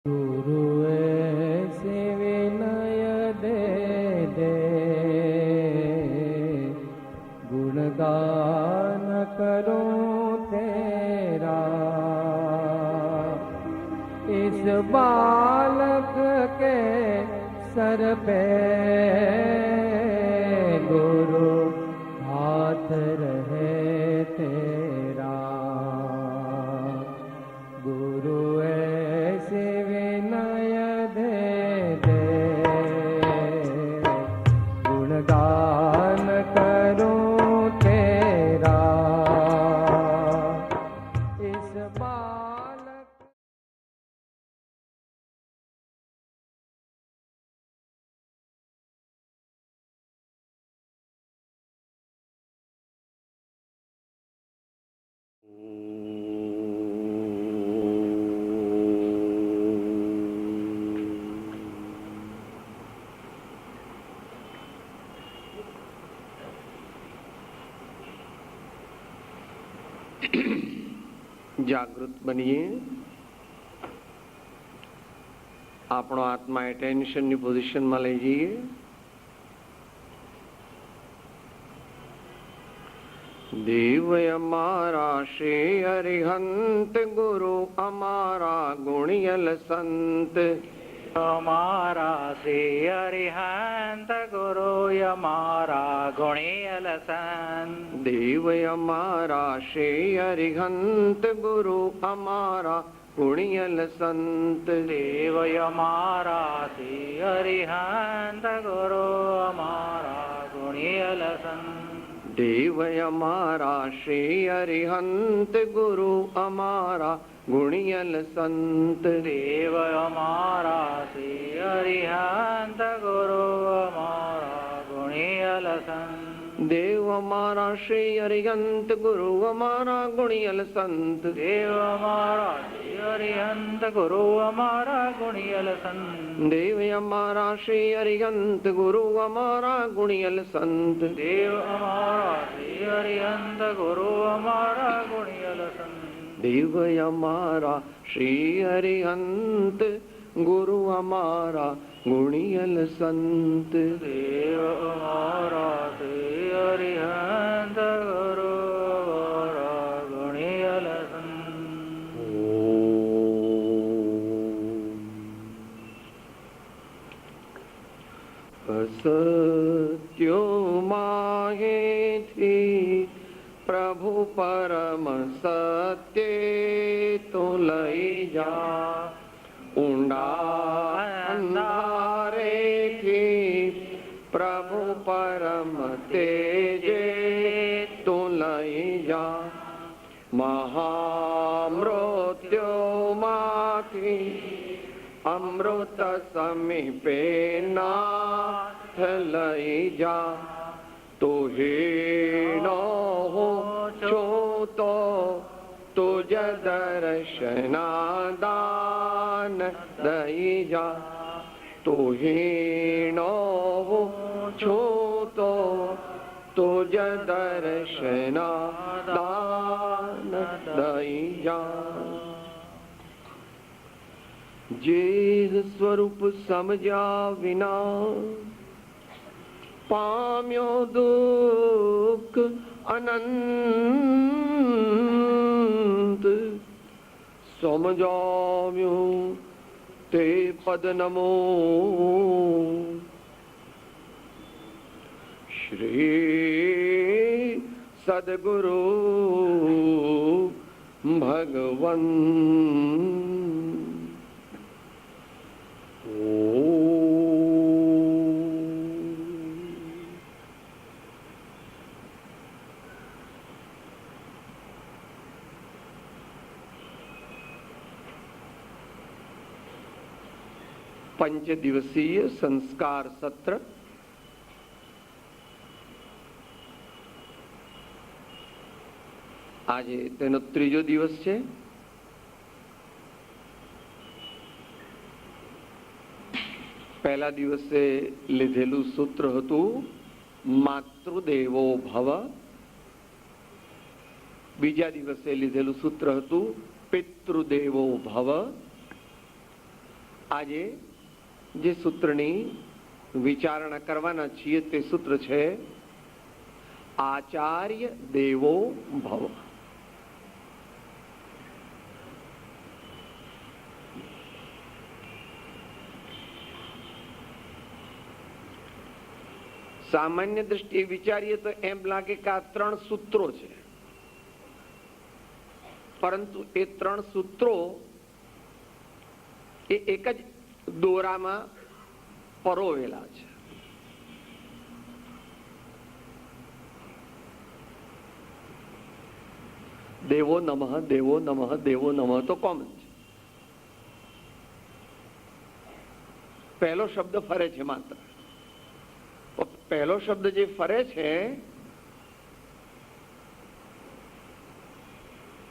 गुरु ऐसे विनय दे दे, गुणगान करूं तेरा। इस बालक के सर पे गुरु हाथ रहे तेरा। गुरु ऐसे विनय दे दे, गुणगान करूं तेरा। इस बालक જાગૃત બનીએ. આપણો આત્મા એટેન્શનની પોઝિશનમાં લઈ જઈએ. દેવ અમારા શ્રી અરિહંત ગુરુ અમારા ગુણિયલ સંત. અમારા શ્રી અરિહંત ગુરુ અમારા ગુણિયલ સંત. દેવ અમારા શ્રી અરિહંત ગુરુ અમારા ગુણિયલ સંત. દેવ અમારા શ્રી અરિહંત ગુરુ અમારા ગુણિયલ સંત. દેવ અમારા શ્રી અરિહંત ગુરુ અમારા ગુણિયલ સંત. દેવ અમારા શ્રી અરિહંત ગુરુ અમારા ગુણિયલ સંત. દેવ અમારા શ્રી અરિહંત ગુરુ અમારા ગુણિયલ સંત. દેવ અમારા શ્રી અરિહંત ગુરુ અમારા ગુણિયલ સંત. દેવ અમારા શ્રી અરિહંત ગુરુ અમારા ગુણિયલ સંત. દેવ અમારા શ્રી અરિહંત ગુરુ અમારા ગુણિયલ સંત. દેવ અમારા શ્રી અરિહંત ગુરુ અમારા ગુણિયલ સંત. દેવ અમારા શ્રી અરિહંત ગુરુ અમારા ગુણિયલ સંત. અસત્યો માહેથી પ્રભુ પરમ સત્ય તો લઈ જા. ઊંડા અંધારેથી પ્રભુ પરમ તેજે તો લઈ જા. મહામૃત્યુમાંથી અમૃત સમીપે નાથ લઈ જા. તો હીનો હું છું તો તુજ દર્શના દાન દઈ જા. તો હીનો હું છું તો તુજ દર્શના દાન દઈ જા. જે સ્વરૂપ સમજ્યા વિના પામ્યો દુઃખ અનંત. સમજાવ્યું તે પદ નમો. શ્રી સદગુરુ ભગવન. પંચ દિવસીય સંસ્કાર સત્ર આજે તેનો ત્રીજો દિવસ છે. પહેલા દિવસે લીધેલું સૂત્ર હતું માતૃદેવો ભવ. બીજા દિવસે લીધેલું સૂત્ર હતું પિતૃદેવો ભવ. આજે જે સૂત્રની વિચારણા કરવાના છીએ તે સૂત્ર છે આચાર્ય દેવો ભવ. સામાન્ય દ્રષ્ટિએ વિચારીએ તો એમ લાગે કે આ 3 સૂત્રો છે, પરંતુ એ 3 સૂત્રો એ એક જ દોરામાં પરોવેલા છે. દેવો નમઃ દેવો નમઃ દેવો નમઃ તો કોમન છે. પહેલો શબ્દ ફરે છે માત્ર. પહેલો શબ્દ જે ફરે છે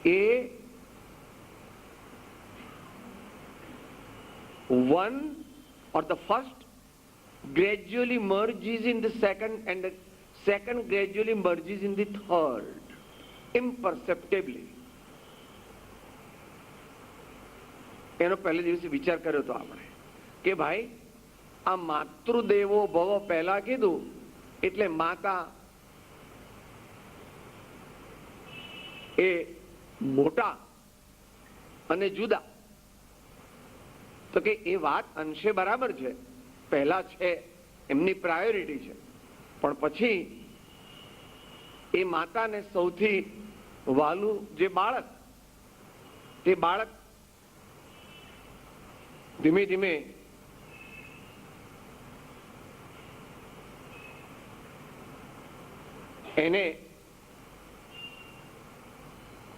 એ one or the first gradually merges in the second and the second gradually merges in the third imperceptibly. એનો પહેલે દિવસે વિચાર કર્યો તો આપણે કે ભાઈ આ માતૃદેવો ભવ પહેલા કીધું એટલે માતા એ મોટા અને જુદા, તો કે એ વાત અંશે બરાબર છે, પહેલા છે એમની પ્રાયોરિટી છે, પણ પછી એ માતાને સૌથી વહાલું જે બાળક, તે બાળક ધીમે ધીમે એને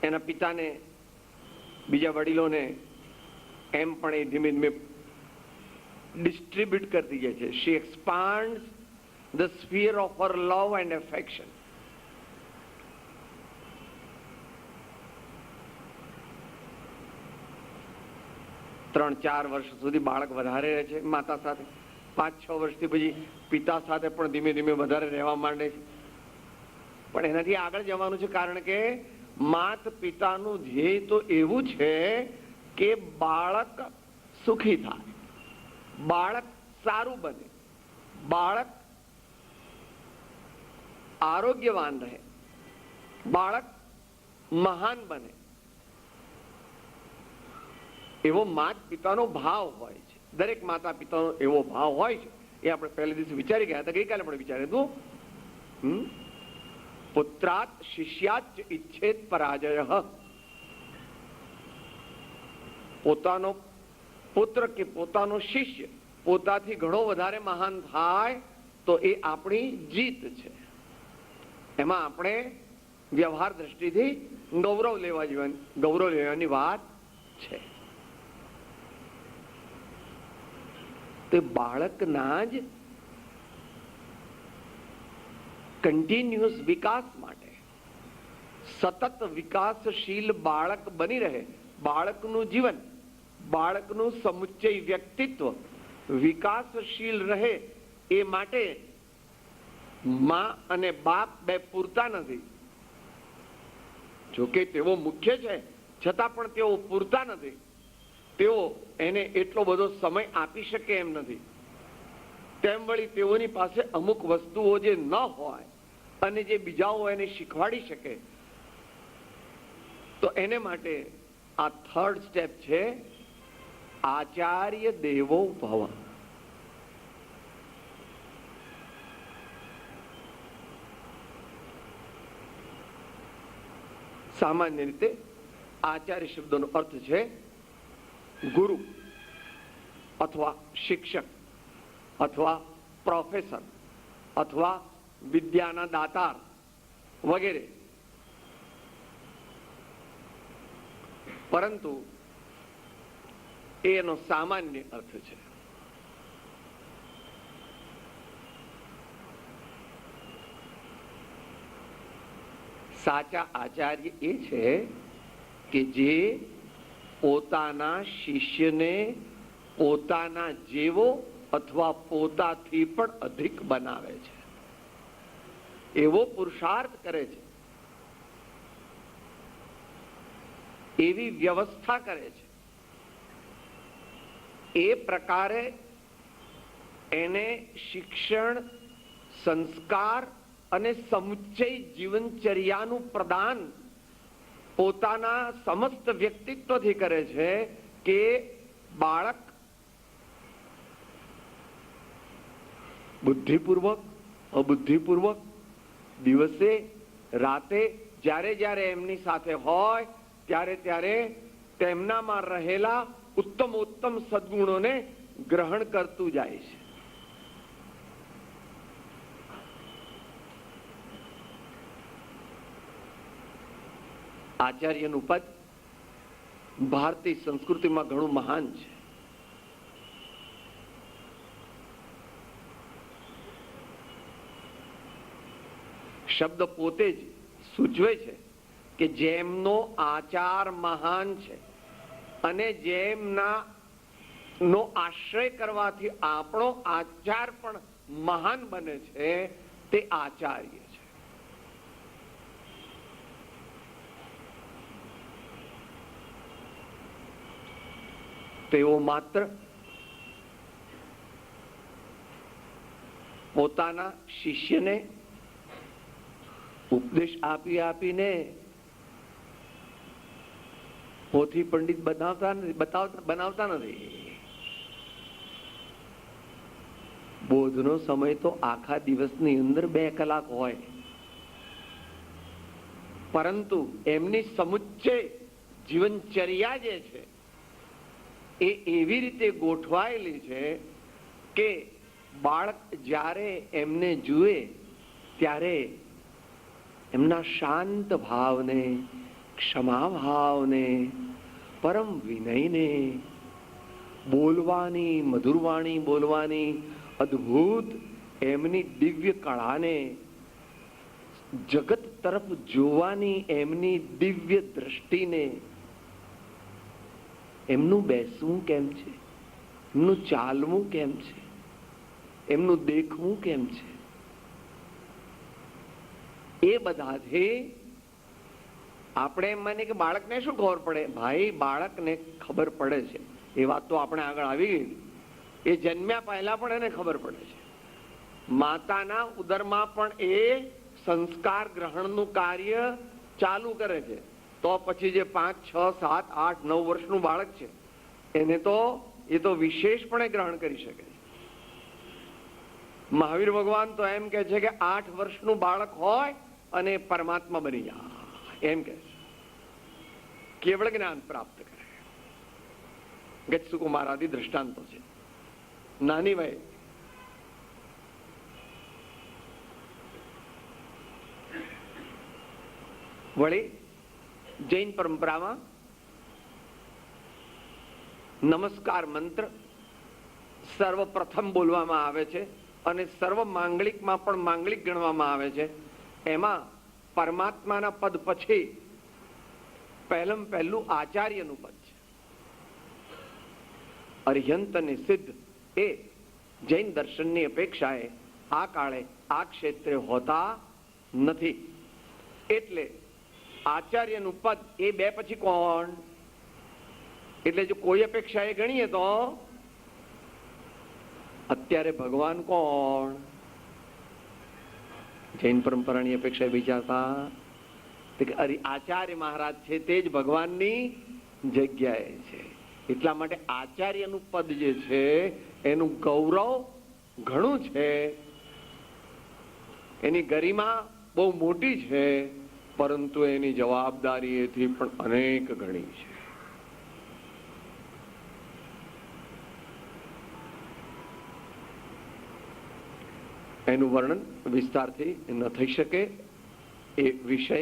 એના પિતાને બીજા વડીલોને એમ પણ એ ધીમે ધીમે ડિસ્ટ્રીબ્યુટ કરતી જાય છે. She expands the sphere of her love and affection. ત્રણ ચાર વર્ષ સુધી બાળક વધારે રહે છે માતા સાથે, 5-6 વર્ષથી પછી પિતા સાથે પણ ધીમે ધીમે વધારે રહેવા માંડે છે. પણ એનાથી આગળ જવાનું છે, કારણ કે માત પિતાનું ધ્યેય તો એવું છે કે બાળક સુખી થાય, બાળક સારું બને, બાળક આરોગ્યવાન રહે, બાળક મહાન બને. એવો માત પિતાનો ભાવ હોય છે. દરેક માતા પિતાનો એવો ભાવ હોય છે. એ આપણે પહેલે દિવસે વિચારી ગયા હતા, ગઈકાલે પણ વિચાર્યું હતું. પુત્રાત શિષ્યાચ ઈચ્છેત પરાજય. પોતાનો પુત્ર કે પોતાનો શિષ્ય પોતાથી ઘણો વધારે મહાન થાય તો એ આપણી જીત છે. એમાં આપણે વ્યવહાર દ્રષ્ટિથી ગૌરવ લેવાની વાત છે. તે બાળકના જ કન્ટિન્યુઅસ વિકાસ માટે, સતત વિકાસશીલ બાળક બની રહે, બાળકનું જીવન, બાળકનું સમુચ્ચય વ્યક્તિત્વ વિકાસશીલ રહે, એ માટે માં અને બાપ બે પૂરતા નથી. જોકે તેઓ મુખ્ય છે, છતાં પણ તેઓ પૂરતા નથી. તેઓ એને એટલો બધો સમય આપી શકે એમ નથી. તેમ વળી તેઓની પાસે અમુક વસ્તુઓ જે ન હોય અને જે બીજાઓ એને શીખવાડી શકે, તો એને માટે આ 3rd સ્ટેપ છે આચાર્ય દેવો ભવ. સામાન્ય રીતે આચાર્ય શબ્દનો અર્થ છે ગુરુ અથવા શિક્ષક અથવા પ્રોફેસર અથવા વિદ્યાના દાતાર વગેરે. પરંતુ એનો સામાન્ય અર્થ છે. સાચા આચાર્ય એ છે કે જે પોતાના શિષ્યને પોતાના જેવો અથવા પોતાથી પણ અધિક બનાવે છે, એવો પુરુષાર્થ કરે છે, એવી વ્યવસ્થા કરે છે એ પ્રકારે એને શિક્ષણ, સંસ્કાર અને સમુચ્ચય જીવનચર્યાનું પ્રદાન પોતાના સમસ્ત વ્યક્તિત્વથી કરે છે કે બાળક બુદ્ધિપૂર્વક, અબુદ્ધિપૂર્વક દિવસે રાતે જ્યારે જ્યારે એમની સાથે હોય ત્યારે ત્યારે તેમનામાં રહેલા ઉત્તમોત્તમ સદગુણોને ગ્રહણ કરતું જાય છે. આચાર્યનું પદ ભારતીય સંસ્કૃતિમાં ઘણું મહાન છે. શબ્દ પોતે જ સૂચવે છે કે જેમનો આચાર મહાન છે અને જેમના નો આશ્રય કરવાથી આપણો આચાર પણ મહાન બને છે તે આચાર્ય છે. તેઓ માત્ર પોતાના શિષ્યને ઉપદેશ આપી આપીને પોથી પંડિત બનાવતા નથી. બોધનો સમય તો આખા દિવસની અંદર 2 કલાક હોય, પરંતુ એમની સમુચ્ચય જીવનચર્યા જે છે એ એવી રીતે ગોઠવાયેલી છે કે બાળક જ્યારે એમને જુએ ત્યારે એમના શાંત ભાવને, ક્ષમા ભાવને, પરમ વિનયને, બોલવાની, મધુર વાણી બોલવાની અદ્ભુત એમની દિવ્ય કળાને, જગત તરફ જોવાની એમની દિવ્ય દ્રષ્ટિને, એમનું બેસવું કેમ છે, એમનું ચાલવું કેમ છે, એમનું દેખવું કેમ છે, એ બધાથી આપણે એમ માનીએ કે બાળકને શું ખબર પડે? ભાઈ, બાળકને ખબર પડે છે. એ વાત તો આપણે આગળ આવી ગઈ. એ જન્મ્યા પહેલા પણ એને ખબર પડે છે. માતાના ઉદરમાં પણ એ સંસ્કાર ગ્રહણનું કાર્ય ચાલુ કરે છે. તો પછી જે 5, 6, 7, 8, 9 વર્ષનું બાળક છે એને તો એ તો વિશેષપણે ગ્રહણ કરી શકે છે. મહાવીર ભગવાન તો એમ કે છે કે 8 વર્ષનું બાળક હોય અને પરમાત્મા બની જાય, એમ કે છે. કેવળ જ્ઞાન પ્રાપ્ત કરે. ગચ્છુકુમાર આદિ દ્રષ્ટાંતો છે. નાની વય વળી જૈન પરંપરામાં નમસ્કાર મંત્ર સર્વપ્રથમ બોલવામાં આવે છે અને સર્વ માંગલિકમાં પણ માંગલિક ગણવામાં આવે છે. એમાં પરમાત્માના પદ પછી પહેલું આચાર્યનું પદ છે. અર્યંત અને સિદ્ધ એ જૈન દર્શનની અપેક્ષાએ આ કાળે આ ક્ષેત્રે હોતા નથી. એટલે આચાર્યનું પદ એ 2 પછી કોણ? એટલે જો કોઈ અપેક્ષાએ ગણીએ તો અત્યારે ભગવાન કોણ? જૈન પરંપરાની અપેક્ષા વિચારતા આચાર્ય મહારાજ છે તે જ ભગવાનની જગ્યાએ છે. એટલા માટે આચાર્યનું પદ જે છે એનું ગૌરવ ઘણું છે, એની ગરિમા બહુ મોટી છે, પરંતુ એની જવાબદારી એથી પણ અનેક ગણી છે. એનું વર્ણન વિસ્તારથી ન થઈ શકે. એ વિષય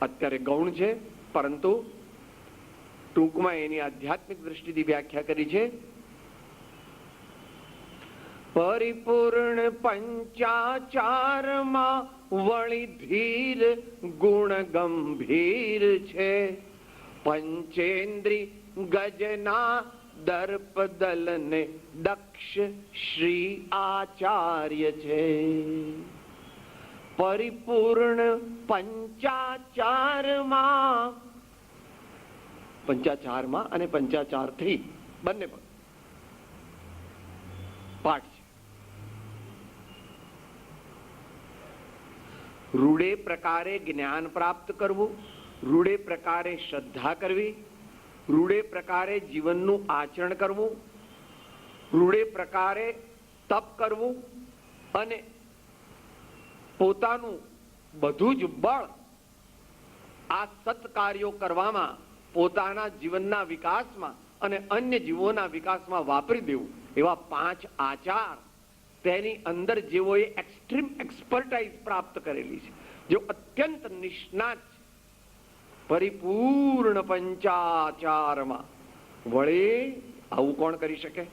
અત્યારે ગૌણ છે, પરંતુ ટૂંકમાં એની આધ્યાત્મિક દ્રષ્ટિથી વ્યાખ્યા કરી છે. પરિપૂર્ણ પંચાચારમાં વળી ધીર ગુણ ગંભીર છે. પંચેન્દ્રી ગજના દર્પ દલને દક્ષ શ્રી આચાર્ય છે. પરિપૂર્ણ પંચાચારમાં અને પંચાચારથી બંને પણ પાઠ છે. રૂડે પ્રકારે જ્ઞાન પ્રાપ્ત કરવું, રૂડે પ્રકારે શ્રદ્ધા કરવી, રૂડે પ્રકારે જીવનનું આચરણ કરવું, રૂડે પ્રકારે તપ કરવું અને પોતાનું બધું જ બળ આ સત્કાર્યો કરવામાં, પોતાના જીવનના વિકાસમાં અને અન્ય જીવોના વિકાસમાં વાપરી દેવું, એવા 5 આચાર તેની અંદર જેઓએ એક્સ્ટ્રીમ એક્સપર્ટાઇઝ પ્રાપ્ત કરેલી છે, જેઓ અત્યંત નિષ્ણાત છે, પરિપૂર્ણ પંચાચારમાં, વળે આવું કોણ કરી શકે?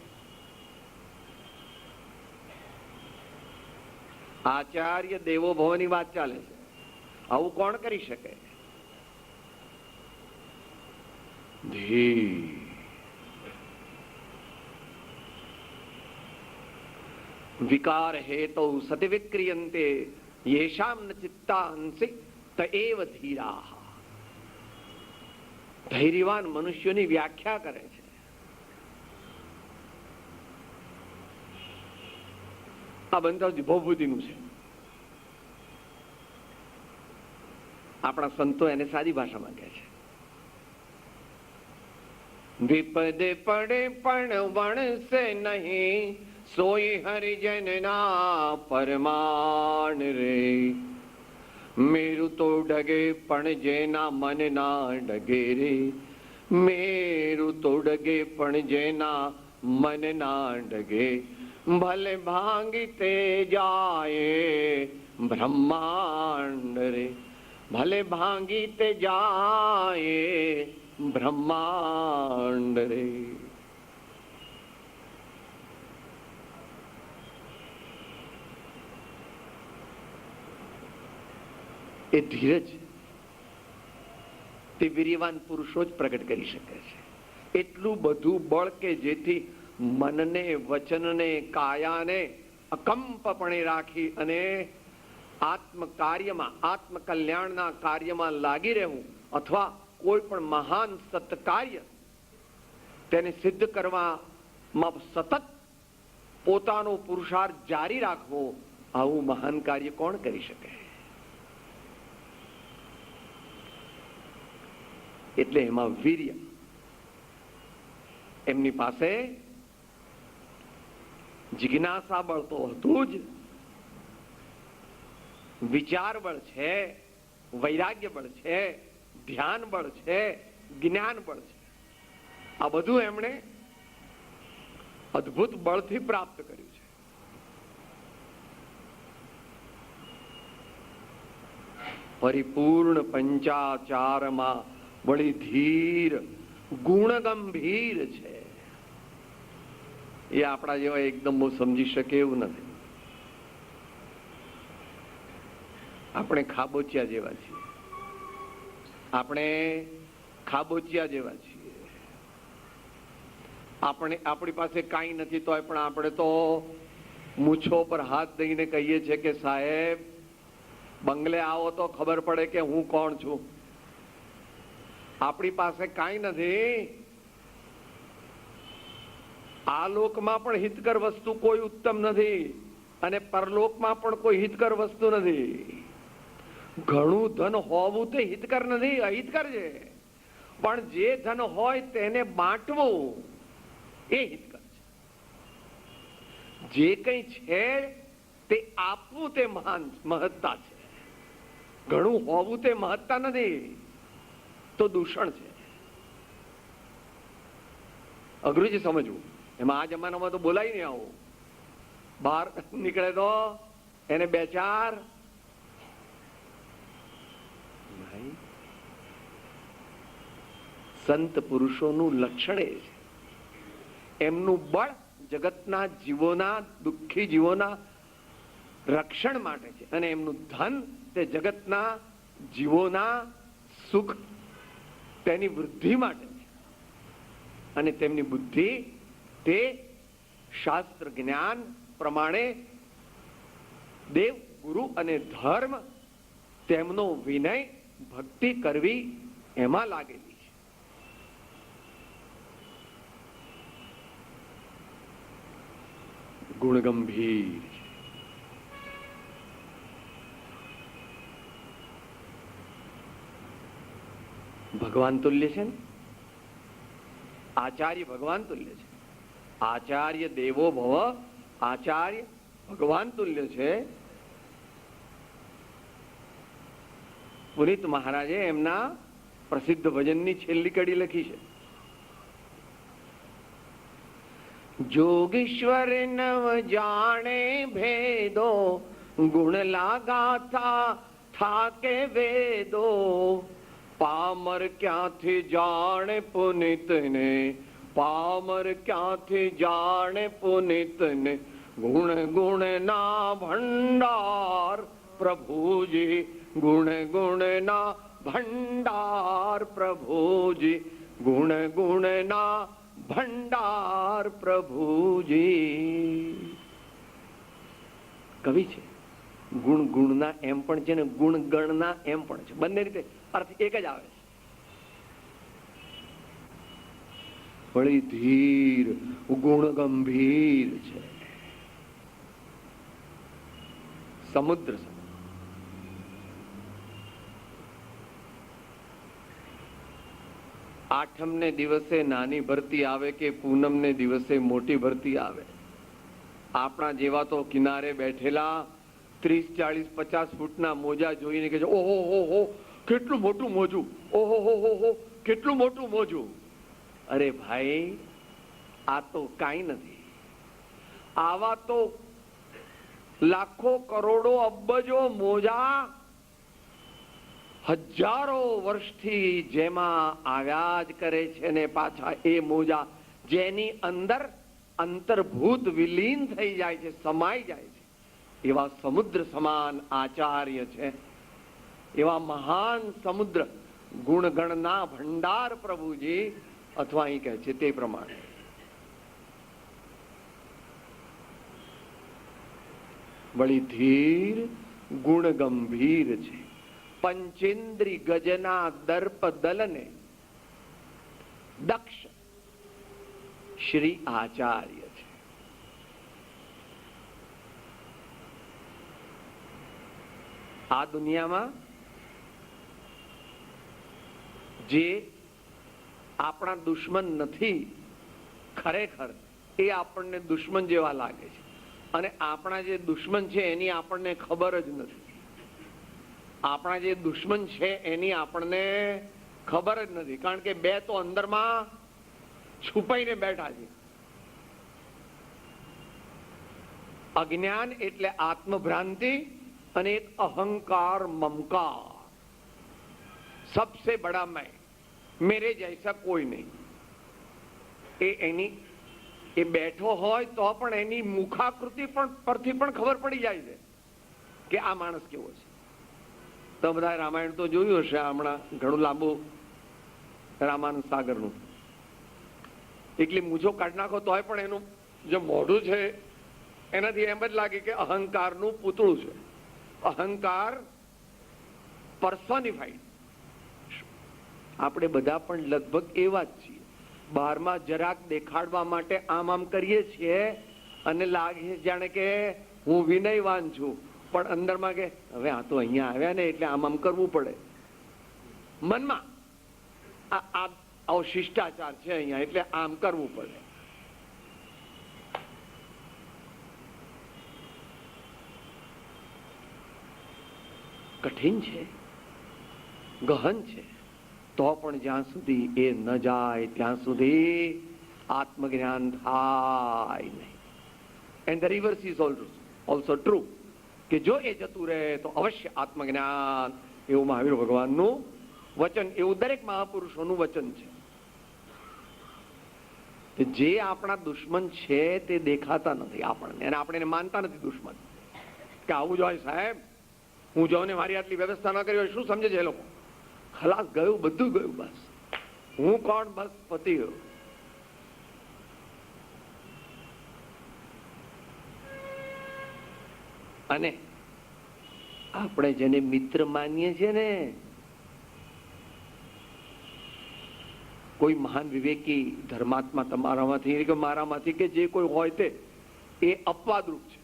આચાર્ય દેવો ભવની વાત ચાલે છે, આવું કોણ કરી શકે? ધી વિકાર હેતો સતિ વિક્રિયંતે યેષામ ન ચિત્તાંસી તએવ ધીરાઃ. ધૈર્યવાન મનુષ્યોની વ્યાખ્યા કરે છે. આ બંધાવજી ભવભૂતિનું છે. આપણા સંતો એને સાદી ભાષામાં કહે છે. વિપદે પડે પણ વણસે નહીં, સોઈ હરિજનના પરમાણ રે. મેરુ તો ડગે પણ જેના મન ના ડગે રે, મેરુ તો ડગે પણ જેના મન ના ડગે, ભલે ભાંગી તે જાય બ્રહ્માંડ રે, ભલે ભાંગી તે જાય બ્રહ્માંડ રે. એ ધીરજ તે વીર્યવાન પુરુષો જ પ્રગટ કરી શકે છે. એટલું બધું બળ કે જેથી મનને, વચનને, કાયાને અકંપપણે રાખી અને આત્મ કાર્યમાં, આત્મ કલ્યાણના કાર્યમાં લાગી રહેવું, અથવા કોઈ પણ મહાન સત્કાર્ય તેને સિદ્ધ કરવામાં સતત પોતાનો પુરુષાર્થ જારી રાખવો, આવું મહાન કાર્ય કોણ કરી શકે? એટલે એમાં વીર્ય, એમની પાસે જિજ્ઞાસા બળ તો હતું જ, વિચાર બળ છે, વૈરાગ્ય બળ છે, ધ્યાન બળ છે, જ્ઞાન બળ છે. આ બધું એમણે અદ્ભુત બળથી પ્રાપ્ત કર્યું છે. પરિપૂર્ણ પંચાચારમાં વળી ધીર, ગુણ ગંભીર છે. એ આપણા જેવા એકદમ સમજી શકે એવું નથી. આપણે ખાબોચિયા જેવા છીએ, આપણે ખાબોચિયા જેવા છીએ. આપણી પાસે કાંઈ નથી તોય પણ આપણે તો મૂછો પર હાથ દઈને કહીએ છીએ કે સાહેબ બંગલે આવો તો ખબર પડે કે હું કોણ છું. આપણી પાસે કાંઈ નથી. આ લોકમાં પણ હિતકર વસ્તુ કોઈ ઉત્તમ નથી અને પરલોકમાં પણ કોઈ હિતકર વસ્તુ નથી. ઘણું ધન હોવું તે હિતકર નથી, અહિતકર છે. પણ જે ધન હોય તેને બાંટવું એ હિતકર છે. જે કંઈ છે તે આપવું તે મહાન મહત્તા છે. ઘણું હોવું તે મહત્તા નથી, તો દૂષણ છે. અઘરું છે સમજવું. એમાં આ જમાનામાં તો બોલાય નહીં આવું. બહાર નીકળે તો એને બે ચાર સંત પુરુષોનું લક્ષણ એ છે. એમનું બળ જગતના જીવોના, દુઃખી જીવોના રક્ષણ માટે છે અને એમનું ધન તે જગતના જીવોના સુખ, તેની વૃદ્ધિ માટે છે. અને તેમની બુદ્ધિ તે શાસ્ત્ર જ્ઞાન પ્રમાણે દેવ, ગુરુ અને ધર્મ, તેમનો વિનય, ભક્તિ કરવી એમાં લાગેલી છે. ગુણ ગંભીર છે. ભગવાન તુલ્ય છે ને, આચાર્ય ભગવાન તુલ્ય છે. આચાર્ય દેવો ભવ, આચાર્ય ભગવાન તુલ્ય છે. પુનિત મહારાજે એમના પ્રસિદ્ધ ભજનની છેલ્લી કડી લખી છે. જોગીશ્વર નવ જાણે ભેદો, ગુણ લાગા થા કે વેદો, પામર ક્યાંથી જાણે પુનિતને, પામર ક્યાંથી જાણે પુનિતને, ગુણ ગુણ ના ભંડાર પ્રભુજી, ગુણ ગુણ ના ભંડાર પ્રભુજી, ગુણ ગુણ ના ભંડાર પ્રભુજી. કવિ છે. ગુણ ગુણના એમ પણ છે ને ગુણ ગણના એમ પણ છે. બંને રીતે અર્થ એક જ આવે છે. વળી ધીર ગુણ ગંભીર છે. સમુદ્ર છે. આઠમને દિવસે નાની ભરતી આવે કે પૂનમને દિવસે મોટી ભરતી આવે, આપણા જેવા તો કિનારે બેઠેલા 30, 40, 50 ફૂટના મોજા જોઈને કે ઓહો હો હો કેટલું મોટું મોજું, ઓહો હો હો કેટલું મોટું મોજું. અરે ભાઈ, આ તો કાંઈ નથી. આવા તો લાખો કરોડો અબજો મોજા હજારો વર્ષથી જેમાં આવ્યા જ કરે છે ને પાછા એ મોજા જેની અંદર અંતર્ભૂત વિલીન થઈ જાય છે, સમાઈ જાય છે, એવા સમુદ્ર સમાન આચાર્ય છે. એવા મહાન સમુદ્ર ગુણગણના ભંડાર પ્રભુજી, અથવા અહીં કહે છે તે પ્રમાણે. વળી ધીર ગુણ ગંભીર છે. પંચેન્દ્રી ગજના દર્પ દલને દક્ષ શ્રી આચાર્ય છે. આ દુનિયામાં જે આપણા દુશ્મન નથી, ખરેખર એ આપણને દુશ્મન જેવા લાગે છે, અને આપણા જે દુશ્મન છે એની આપણને ખબર જ નથી. આપણા જે દુશ્મન છે એની આપણને ખબર જ નથી, કારણ કે બે તો અંદરમાં છુપાઈને બેઠા છે. અજ્ઞાન એટલે આત્મભ્રાંતિ અને એક અહંકાર મમકાર. સબસે બડા મેં, મેરે જૈસા કોઈ નહીં. એ બેઠો હોય તો પણ એની મુખાકૃતિ પરથી પણ ખબર પડી જાય છે કે આ માણસ કેવો છે. તો બધા રામાયણ તો જોયું હશે, હમણાં ઘણું લાંબુ રામાનંદ સાગરનું. એટલી મૂછો કાઢી નાખો તોય પણ એનું જે મોઢું છે એનાથી એમ જ લાગે કે અહંકારનું પૂતળું છે. અહંકાર પર્સોનિફાઈડ. આપણે બધા પણ લગભગ એવા જ છીએ. બહારમાં જરાક દેખાડવા માટે આમ આમ કરીએ છીએ અને લાગે જાણે કે હું વિનયવાન છું, પણ અંદરમાં કે હવે આ તો અહીંયા આવ્યા ને એટલે આમ આમ કરવું પડે. મનમાં આવો શિષ્ટાચાર છે અહીંયા એટલે આમ કરવું પડે. કઠિન છે, ગહન છે, તો પણ જ્યાં સુધી એ ન જાય ત્યાં સુધી આત્મજ્ઞાન થાય નહીં. And the reverse is also true, કે જો એ જતું રહે તો અવશ્ય આત્મજ્ઞાન. એવું મહાવીર ભગવાનનું વચન, એવું દરેક મહાપુરુષોનું વચન છે. જે આપણા દુશ્મન છે તે દેખાતા નથી આપણને, અને આપણે એને માનતા નથી દુશ્મન. કે આવું જ હોય સાહેબ, હું જો ને મારી આટલી વ્યવસ્થા ન કરી હોય શું સમજે છે એ લોકો? ખલાસ, ગયું, બધું ગયું, બસ હું કોણ, બસ પતી ગયું. અને આપણે જેને મિત્ર માનીએ છીએ ને, કોઈ મહાન વિવેકી ધર્માત્મા તમારામાંથી કે મારામાંથી કે જે કોઈ હોય તે એ અપવાદરૂપ છે.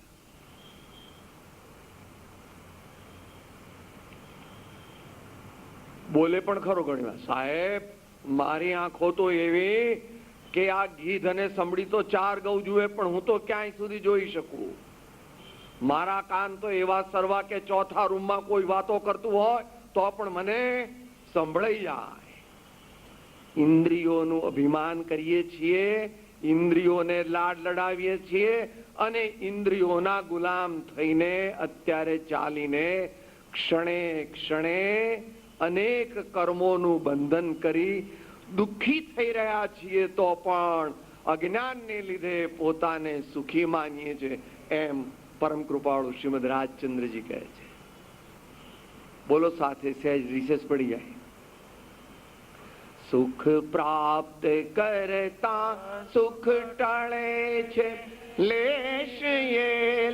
બોલે પણ ખરો ઘણી વાર, સાહેબ મારી આંખો તો એવી કે આ ગીધ અને સંભળી તો 4 ગૌ જુએ પણ હું તો ક્યાંય સુધી જોઈ શકું. મારા કાન તો એવા સરવા કે ચોથા રૂમમાં કોઈ વાતો કરતું હોય તો પણ મને સંભળાઈ જાય. ઇન્દ્રિયોનું અભિમાન કરીએ છીએ, ઇન્દ્રિયોને લાડ લડાવીએ છીએ અને ઇન્દ્રિયોના ગુલામ થઈને અત્યારે ચાલીને ક્ષણે ક્ષણે અનેક કર્મોનું બંધન કરી દુઃખી થઈ રહ્યા છીએ તો પણ અજ્ઞાનને લીધે પોતાને સુખી માનીએ છીએ, એમ પરમ કૃપાળુ શ્રીમદ રાજચંદ્રજી કહે છે. બોલો સાથે સહેજ રિસેસ પડી જાય. સુખ પ્રાપ્ત કરતા સુખ ટળે છે, લેશ એ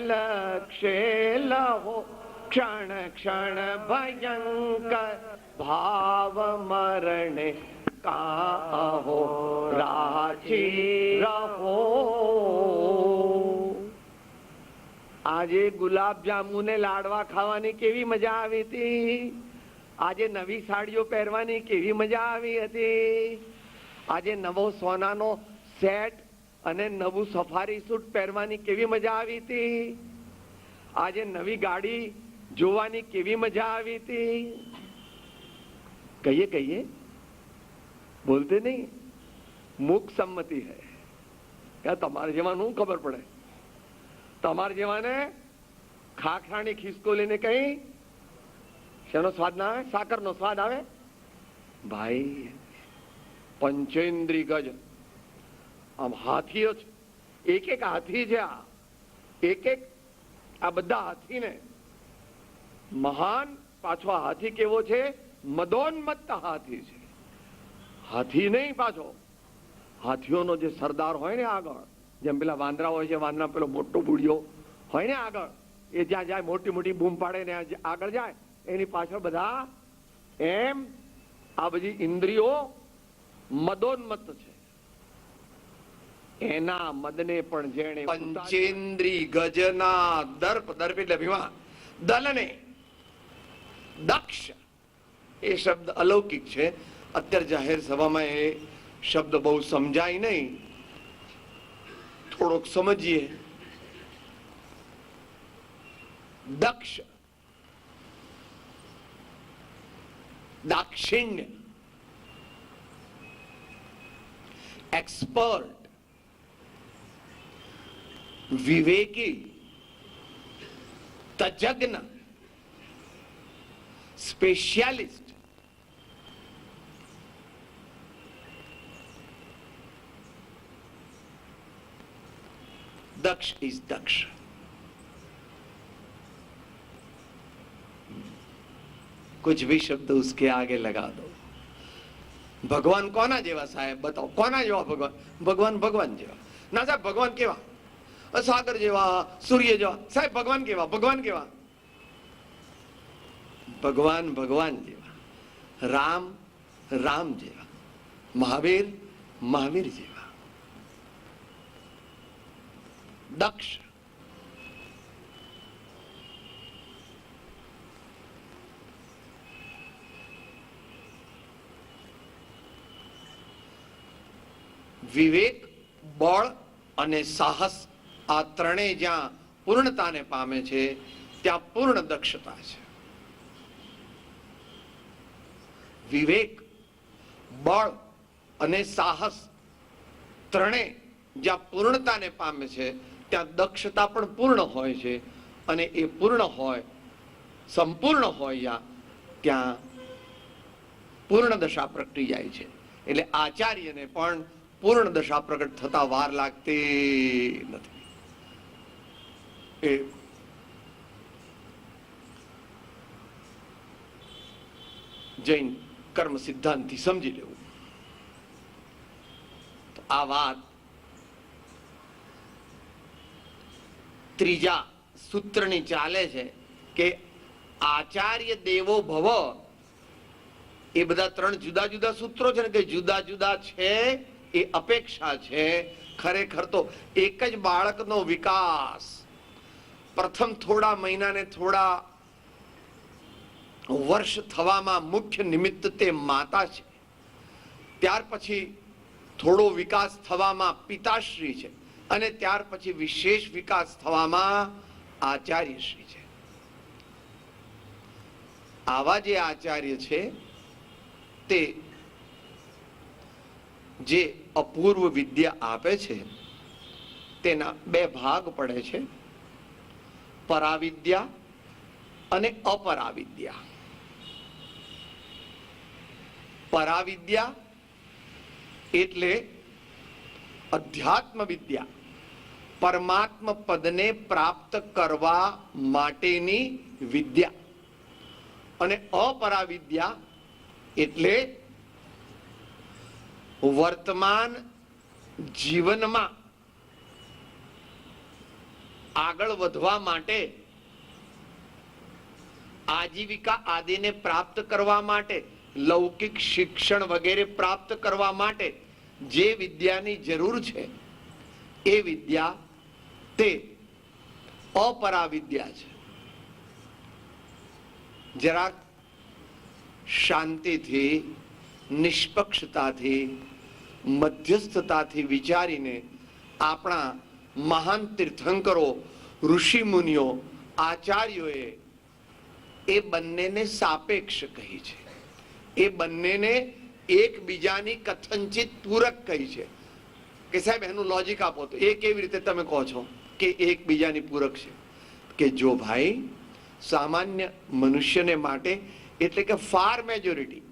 લક્ષ્ય લહો, ક્ષણ ક્ષણ ભયંકર ભાવ મરણે કાહો રાચી રહો. આજે ગુલાબ જાંબુને લાડવા ખાવાની કેવી મજા આવી હતી. આજે નવી સાડીઓ પહેરવાની કેવી મજા આવી હતી. આજે નવો સોનાનો સેટ અને નવું સફારી સૂટ પહેરવાની કેવી મજા આવી હતી. આજે નવી ગાડી જોવાની કેવી મજા આવી હતી. કહીએ કહીએ, બોલતે નહીં. મુખ સંમતિ હૈ. क्या તમારે જેવાનું ખબર પડે? તમારે જેવાને ખાખરાની ખિસકોલીને કઈ શેનો સ્વાદ ના આવે? સાકરનો સ્વાદ આવે. ભાઈ પંચેન્દ્રી ગજ આમ હાથીઓ છે, એક એક હાથી છે. આ એક એક આ બધા હાથીને મહાન પાછો હાથી કેવો છે? મદોન્મત્ત હાથી છે. હાથી નહીં પાછો, હાથીઓનો જે સરદાર હોય ને આગળ, જેમ પેલા વાંદરા હોય છે, વાંદરા પેલો મોટો બુડિયો હોય ને આગળ, એ જ્યાં જાય મોટી મોટી બૂમ પાડે ને આગળ જાય, એની પાછળ બધા એમ આ બધી ઇન્દ્રિયો મદોન્મત્ત છે. એના મદને પણ જેણે પંચેન્દ્રી ગજના દર્પ, દર્પ એટલે અભિમાન, દલને દક્ષ, એ શબ્દ અલૌકિક છે. અત્યારે જાહેર સભામાં એ શબ્દ બહુ સમજાય નહીં, થોડોક સમજીએ. દક્ષ, દાક્ષિણ્ય, એક્સપર્ટ, વિવેકી, તજજ્ઞ, સ્પેશિયાલિસ્ટ. दक्ष इज दक्ष. कुछ भी शब्द उसके आगे लगा दो. भगवान कोना जेवा साहेब? बताओ कोना जेवा भगवान? भगवान भगवान जेवा ना साहेब. भगवान केवा? सागर जेवा, सूर्य जेवा. साहेब भगवान केवा? भगवान केवा? भगवान भगवान जेवा. राम राम जेवा. महावीर महावीर जेवा. दक्ष વિવેક, બળ અને સાહસ આ ત્રણેય જ્યાં પૂર્ણતાને પામે છે ત્યાં પૂર્ણ દક્ષતા છે. વિવેક, બળ અને સાહસ ત્રણેય જ્યાં પૂર્ણતાને પામે છે ત્યાં દક્ષતા પણ પૂર્ણ હોય છે. અને એ પૂર્ણ હોય, સંપૂર્ણ હોય ત્યાં પૂર્ણ દશા પ્રગટી જાય છે. એટલે આચાર્યને પણ પૂર્ણ દશા પ્રગટ થતા વાર લાગતી નથી. એ જૈન કર્મ સિદ્ધાંતથી સમજી લેવું. તો આ વાત ત્રીજા સૂત્રની ચાલે છે કે આચાર્ય દેવો ભવ. એ બધા ત્રણ જુદા જુદા સૂત્રો છે ને, કે જુદા જુદા છે એ અપેક્ષા છે. ખરેખર તો એક જ બાળકનો વિકાસ પ્રથમ થોડા મહિના ને થોડા વર્ષ થવામાં મુખ્ય નિમિત્ત તે માતા છે. ત્યાર પછી થોડો વિકાસ થવામાં પિતાશ્રી છે અને ત્યાર પછી વિશેષ વિકાસ થવામાં આચાર્યશ્રી છે. આવા જે આચાર્ય છે તે જે અપૂર્વ વિદ્યા આપે છે તેના બે ભાગ પડે છે, પરાવિદ્યા અને અપરાવિદ્યા. પરાવિદ્યા એટલે અધ્યાત્મ વિદ્યા, પરમાત્મ પદને પ્રાપ્ત કરવા માટેની વિદ્યા. અને અપરાવિદ્યા એટલે વર્તમાન જીવનમાં આગળ વધવા માટે, આજીવિકા આદિને પ્રાપ્ત કરવા માટે, લૌકિક શિક્ષણ વગેરે પ્રાપ્ત કરવા માટે જે વિદ્યાની જરૂર છે એ વિદ્યા તે અપરાવિદ્યા છે. જરાક શાંતિથી, નિષ્પક્ષતાથી, મધ્યસ્થતાથી વિચારીને આપણા મહાન તીર્થંકરો, ઋષિ મુનિઓ, આચાર્યોએ એ બંનેને સાપેક્ષ કહી છે. એ બંનેને એકબીજાની કથનચિત પૂરક કહી છે. કે સાહેબ એનું લોજિક આપો તો એ કેવી રીતે તમે કહો છો કે એકબીજાની પૂરક છે? કે જો ભાઈ સામાન્ય મનુષ્યને માટે એટલે કે ફાર મેજોરિટી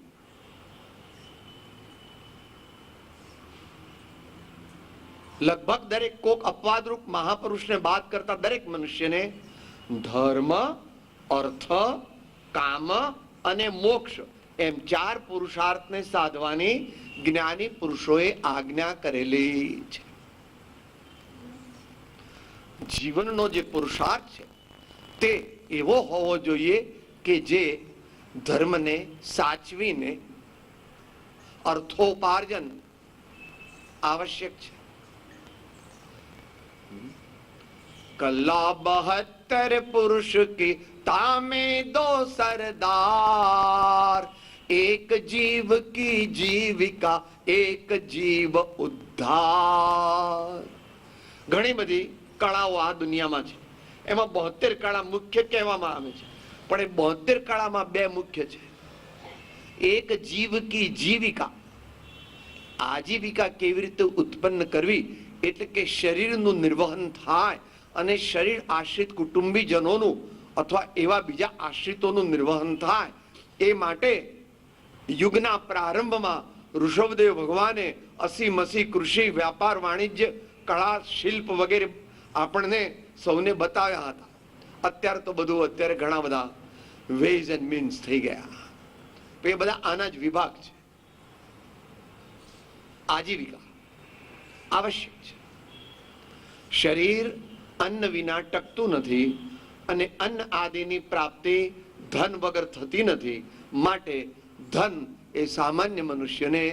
લગભગ દરેક કોક અપવાદરૂપ મહાપુરુષને બાદ કરતા દરેક મનુષ્યને ધર્મ, અર્થ, કામ અને મોક્ષ એમ ચાર પુરુષાર્થને સાધવાની જ્ઞાની પુરુષોએ આજ્ઞા કરેલી છે. જીવનનો જે પુરુષાર્થ છે તે એવો હોવો જોઈએ કે જે ધર્મને સાચવીને અર્થોપાર્જન આવશ્યક છે. કલા 72 પુરુષ કી તામે દો સરદાર, એક જીવ કી જીવિકા એક જીવ ઉદ્ધાર. ઘણી બધી કળાઓ આ દુનિયામાં છે. એમાં 72 કળા મુખ્ય કહેવામાં આવે છે, પણ એ 72 કળામાં બે મુખ્ય છે. એક જીવ કી જીવિકા, આજીવિકા કેવી રીતે ઉત્પન્ન કરવી એટલે કે શરીરનું નિર્વહન થાય અને શરીર આશ્રિત કુટુંબીજનોનું અથવા એવા બીજા આશ્રિતોનું નિર્વહન થાય એ માટે યુગના પ્રારંભમાં ઋષભદેવ ભગવાને અસી મસી કૃષિ, વ્યાપાર, વાણિજ્ય, કળા, શિલ્પ વગેરે આપણને સૌને બતાવ્યા હતા. અત્યારે તો બધું અત્યારે ઘણા બધા વેઝ એન્ડ મીન્સ થઈ ગયા. એ બધા આના જ વિભાગ છે. આજીવિકા આવશ્યક છે. શરીર અન્ન વિના ટકતું નથી અને અન્ન આદિની પ્રાપ્તિ ધન વગર થતી નથી. માટે ધન એ સામાન્ય મનુષ્યને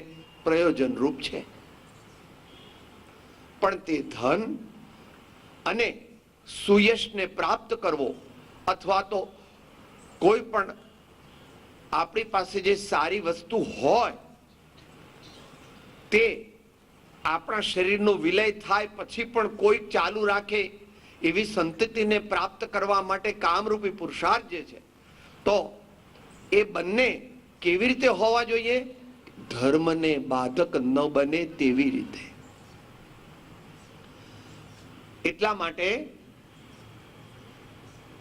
પ્રયોજનરૂપ છે. પણ તે ધન અને સુયશને પ્રાપ્ત કરવો અથવા તો કોઈ પણ આપણી પાસે જે સારી વસ્તુ હોય તે આપણા શરીરનો વિલય થાય પછી પણ કોઈ ચાલુ રાખે એવી સંતતિને પ્રાપ્ત કરવા માટે કામરૂપી પુરુષાર્થ જે છે, તો એ બંને કેવી રીતે હોવા જોઈએ? ધર્મને બાધક ન બને તેવી રીતે. એટલા માટે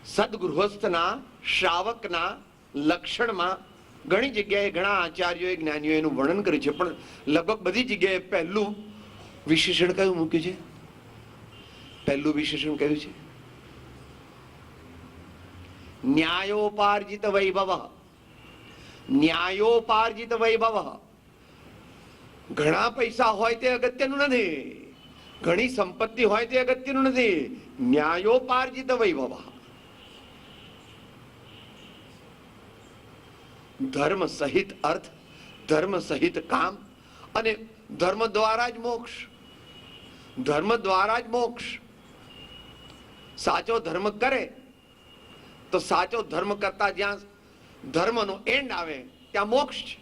સદગૃહસ્થના, શ્રાવકના લક્ષણમાં ઘણી જગ્યાએ ઘણા આચાર્યોએ, જ્ઞાનીઓએ એનું વર્ણન કર્યું છે, પણ લગભગ બધી જગ્યાએ પહેલું વિશેષણ કયું મૂક્યું છે? પહેલું વિશેષણ કયું છે? ન્યાયોપાર્જિત વૈભવ. ન્યાયોપાર્જિત વૈભવ. ઘણા પૈસા હોય તે અગત્યનું નથી, ઘણી સંપત્તિ હોય તે અગત્યનું નથી. ન્યાયોપાર્જિત વૈભવ. ધર્મ સહિત અર્થ, ધર્મ સહિત કામ અને ધર્મ દ્વારા જ મોક્ષ, ધર્મ દ્વારા જ મોક્ષ. સાચો ધર્મ કરે તો સાચો ધર્મ કરતા જ્યાં ધર્મનો એન્ડ આવે ત્યાં મોક્ષ છે.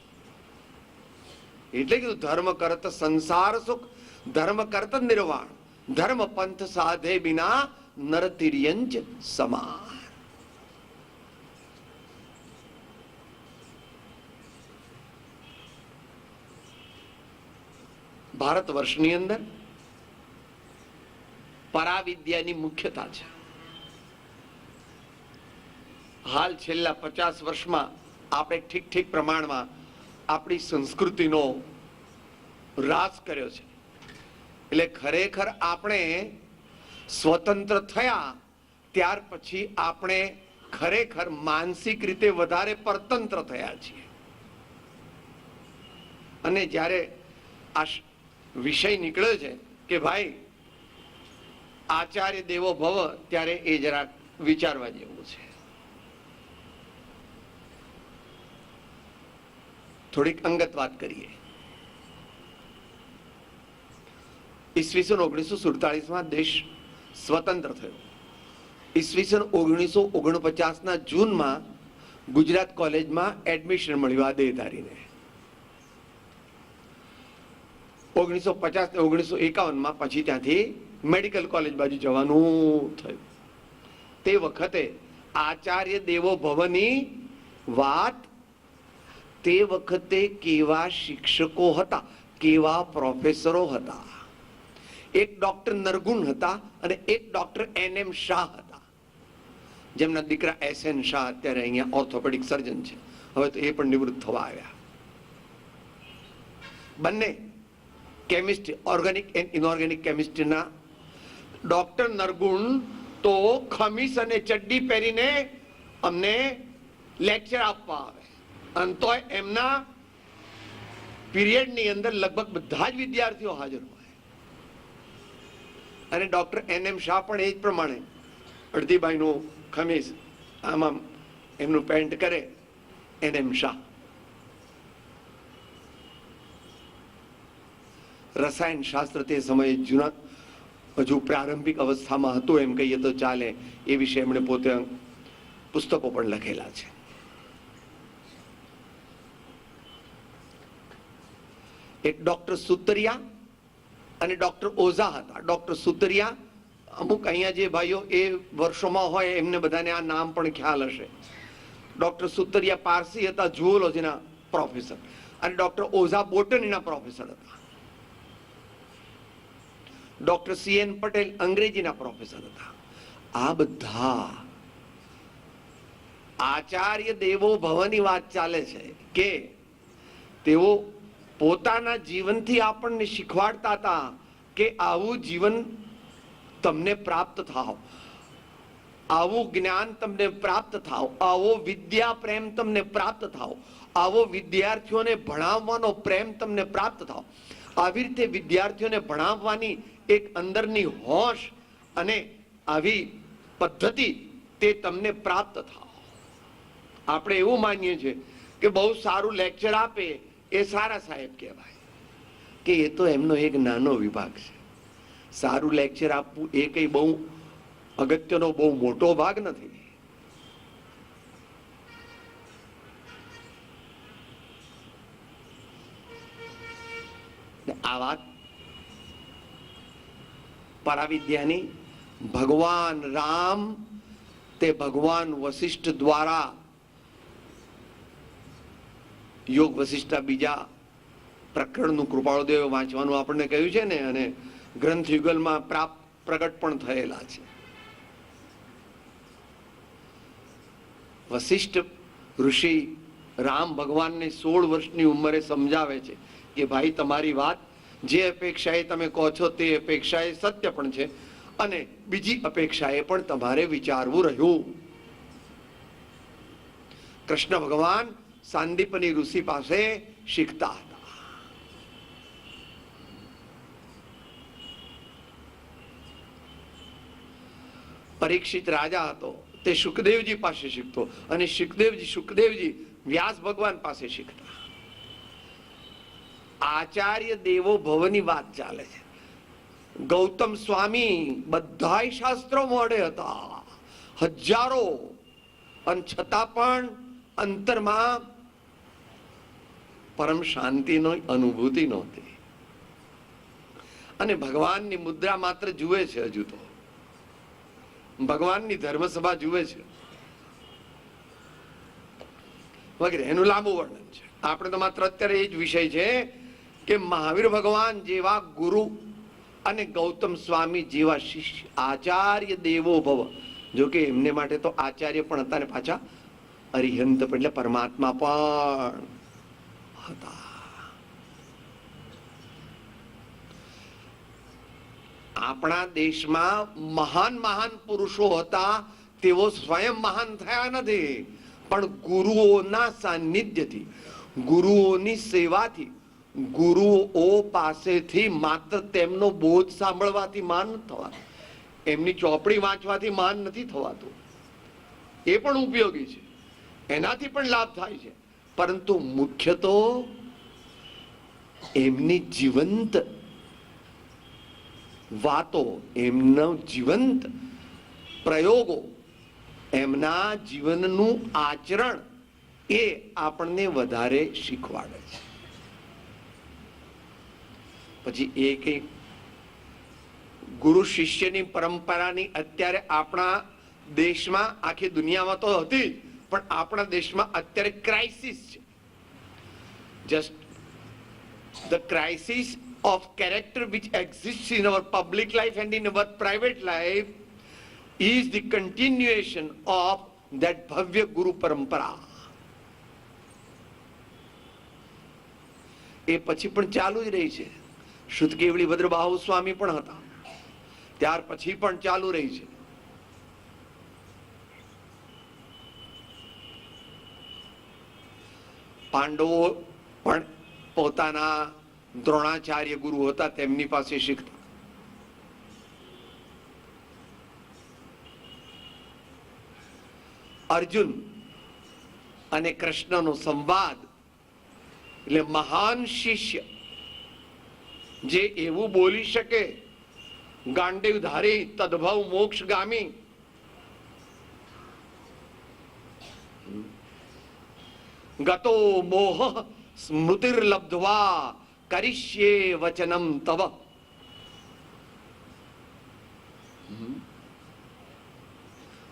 એટલે કીધું ધર્મ કરત સંસાર સુખ, ધર્મ કરત નિર્વાણ, ધર્મ પંથ સાધે બિના નરતિર્યંચ સમાન. ભારત વર્ષની અંદર પરાવિદ્યાની મુખ્યતા છે. હાલ છેલ્લા 50 વર્ષમાં આપણે ઠીક પ્રમાણમાં આપણી સંસ્કૃતિનો રાસ કર્યો છે. એટલે ખરેખર આપણે સ્વતંત્ર થયા ત્યાર પછી આપણે ખરેખર માનસિક રીતે વધારે પરતંત્ર થયા છીએ. અને જ્યારે આ વિષય નીકળ્યો છે કે ભાઈ આચાર્ય દેવો ભવ, ત્યારે એ જરાક વિચારવા જેવું છે. થોડીક અંગત વાત કરીએ. ઈસવીસન 1947 દેશ સ્વતંત્ર થયો. ઈસવીસન 1949 જૂનમાં ગુજરાત કોલેજમાં એડમિશન મળ્યું આ દેહધારીને. 1950 1951 પછી ત્યાંથી મેડિકલ કોલેજ બાજુ જવાનું થયું. તે વખતે આચાર્ય દેવો ભવની વાત, તે વખતે કેવા શિક્ષકો હતા, કેવા પ્રોફેસરો હતા. એક ડોક્ટર નરગુણ હતા અને એક ડોક્ટર NM શાહ હતા, જેમના દીકરા SN શાહ અત્યારે અહીંયા ઓર્થોપેડિક સર્જન છે. હવે તો એ પણ નિવૃત્ત થવા આવ્યા. બંને કેમિસ્ટ્રી, ઓર્ગેનિક એન્ડ ઇનઓર્ગેનિક કેમિસ્ટ્રીના ડોક્ટર નરગુણ તો ખમીસ અને ચડ્ડી પહેરીને અમને લેક્ચર આપવા આવે, અને તો એમના પીરિયડની અંદર લગભગ બધા જ વિદ્યાર્થીઓ હાજર હોય. અને ડોક્ટર NM શાહ પણ એ જ પ્રમાણે અડધી બાઈનું ખમીસ, આમાં એમનું પેન્ટ કરે NM શાહ. રસાયણ શાસ્ત્ર તે સમયે જૂના, હજુ પ્રારંભિક અવસ્થામાં હતું એમ કહીએ તો ચાલે. એ વિશે એમણે પોતે પુસ્તકો પણ લખેલા છે. એક ડોક્ટર સુતરિયા અને ડોક્ટર ઓઝા હતા. ડોક્ટર સુતરિયા, અમુક અહીંયા જે ભાઈઓ એ વર્ષોમાં હોય એમને બધાને આ નામ પણ ખ્યાલ હશે. ડોક્ટર સુતરિયા પારસી હતા, ઝૂઓલોજીના પ્રોફેસર, અને ડોક્ટર ઓઝા બોટનીના પ્રોફેસર હતા. ડોક્ટર CN પટેલ અંગ્રેજીના પ્રોફેસર હતા. આ બધા આચાર્ય દેવો ભવની વાત ચાલે છે કે તેઓ પોતાના જીવનથી આપણને શીખવાડતા હતા કે આવું જીવન તમને પ્રાપ્ત થાવ, આવું જ્ઞાન તમને પ્રાપ્ત થાવ, આવો વિદ્યા પ્રેમ તમને પ્રાપ્ત થાવ, આવો વિદ્યાર્થીઓને ભણાવવાનો પ્રેમ તમને પ્રાપ્ત થાવ, આવી રીતે વિદ્યાર્થીઓને ભણાવવાની એક અંદરની હોશ અને આવી પદ્ધતિ તે તમને પ્રાપ્ત થાવ. આપણે એવું માનીએ છીએ કે બહુ સારું લેક્ચર આપે એ સારા સાહેબ કહેવાય, કે એ તો એમનો એક નાનો વિભાગ છે. સારું લેક્ચર આપવું એ કઈ બહુ અગત્યનો, બહુ મોટો ભાગ નથી. આ વાત પરાવિદ્યાની ભગવાન રામ તે ભગવાન વશિષ્ઠ દ્વારા, યોગ વશિષ્ઠ બીજા પ્રકરણનું કૃપાળુદેવ વાંચવાનું આપણને કહ્યું છે ને, અને ગ્રંથ યુગલમાં પ્રગટ પણ થયેલા છે. વશિષ્ઠ ઋષિ રામ ભગવાનને 16 વર્ષની ઉંમરે સમજાવે છે કે ભાઈ તમારી વાત, જે અપેક્ષાએ તમે કહો છો તે અપેક્ષાએ સત્ય પણ છે, અને બીજી અપેક્ષાએ પણ તમારે વિચારવું રહ્યું. કૃષ્ણ ભગવાન સાંદીપની ઋષિ પાસે શીખતા હતા. પરીક્ષિત રાજા હતો, તે શુકદેવજી પાસે શીખતો, અને શુકદેવજી વ્યાસ ભગવાન પાસે શીખતા. આચાર્ય દેવો ભવની વાત ચાલે છે. ગૌતમ સ્વામી બધાય શાસ્ત્રો મોડે હતા, હજારો, અને છતાં પણ અંતરમાં પરમ શાંતિનો અનુભૂતિ નહોતી. અને ભગવાનની મુદ્રા માત્ર જુએ છે, હજુ તો ભગવાનની ધર્મસભા જુએ છે વગેરે. એનું લાંબુ વર્ણન છે. આપણે તો માત્ર અત્યારે એ જ વિષય છે કે મહાવીર ભગવાન જેવા ગુરુ અને ગૌતમ સ્વામી જેવા શિષ્ય, આચાર્ય દેવો ભવ. જો કે એમને માટે તો આચાર્ય પણ હતા ને પાછા અરિહંત એટલે પરમાત્મા પણ હતા. આપણા દેશમાં મહાન મહાન પુરુષો હતા, તેઓ સ્વયં મહાન થયા નથી, પણ ગુરુઓના સાનિધ્યથી, ગુરુઓની સેવાથી, ગુરુઓ પાસેથી માત્ર તેમનો બોધ સાંભળવાથી મહાન નથી થવાતું, એમની ચોપડી વાંચવાથી મહાન નથી થવાતું. એ પણ ઉપયોગી છે, એનાથી પણ લાભ થાય છે, પરંતુ મુખ્ય તો એમની જીવંત વાતો, એમનો જીવંત પ્રયોગો, એમના જીવનનું આચરણ એ આપણને વધારે શીખવાડે છે. પછી એ કઈ ગુરુ શિષ્યની પરંપરાની અત્યારે આપણા દેશમાં, આખી દુનિયામાં તો હતી, પણ આપણા દેશમાં અત્યારે ક્રાઇસિસ છે. Just the crisis of character which exists in our public life and in our private life is the continuation of that bhavya guru parampara. એ પછી પણ ચાલુ જ રહી છે. શુદ્ધ કેવળી ભદ્રબાહુ સ્વામી પણ હતા, ત્યાર પછી પણ ચાલુ રહી છે. પાંડવો પણ પોતાના દ્રોણાચાર્ય ગુરુ હતા, તેમની પાસે શીખતા. અર્જુન અને કૃષ્ણનો સંવાદ એટલે મહાન શિષ્ય જે એવું બોલી શકે, ગાંડીવધારી તદ્ભવ મોક્ષગામી, ગતો મોહ સ્મૃતિર્લબ્ધ્વા કરિષ્યે વચનમ તવ.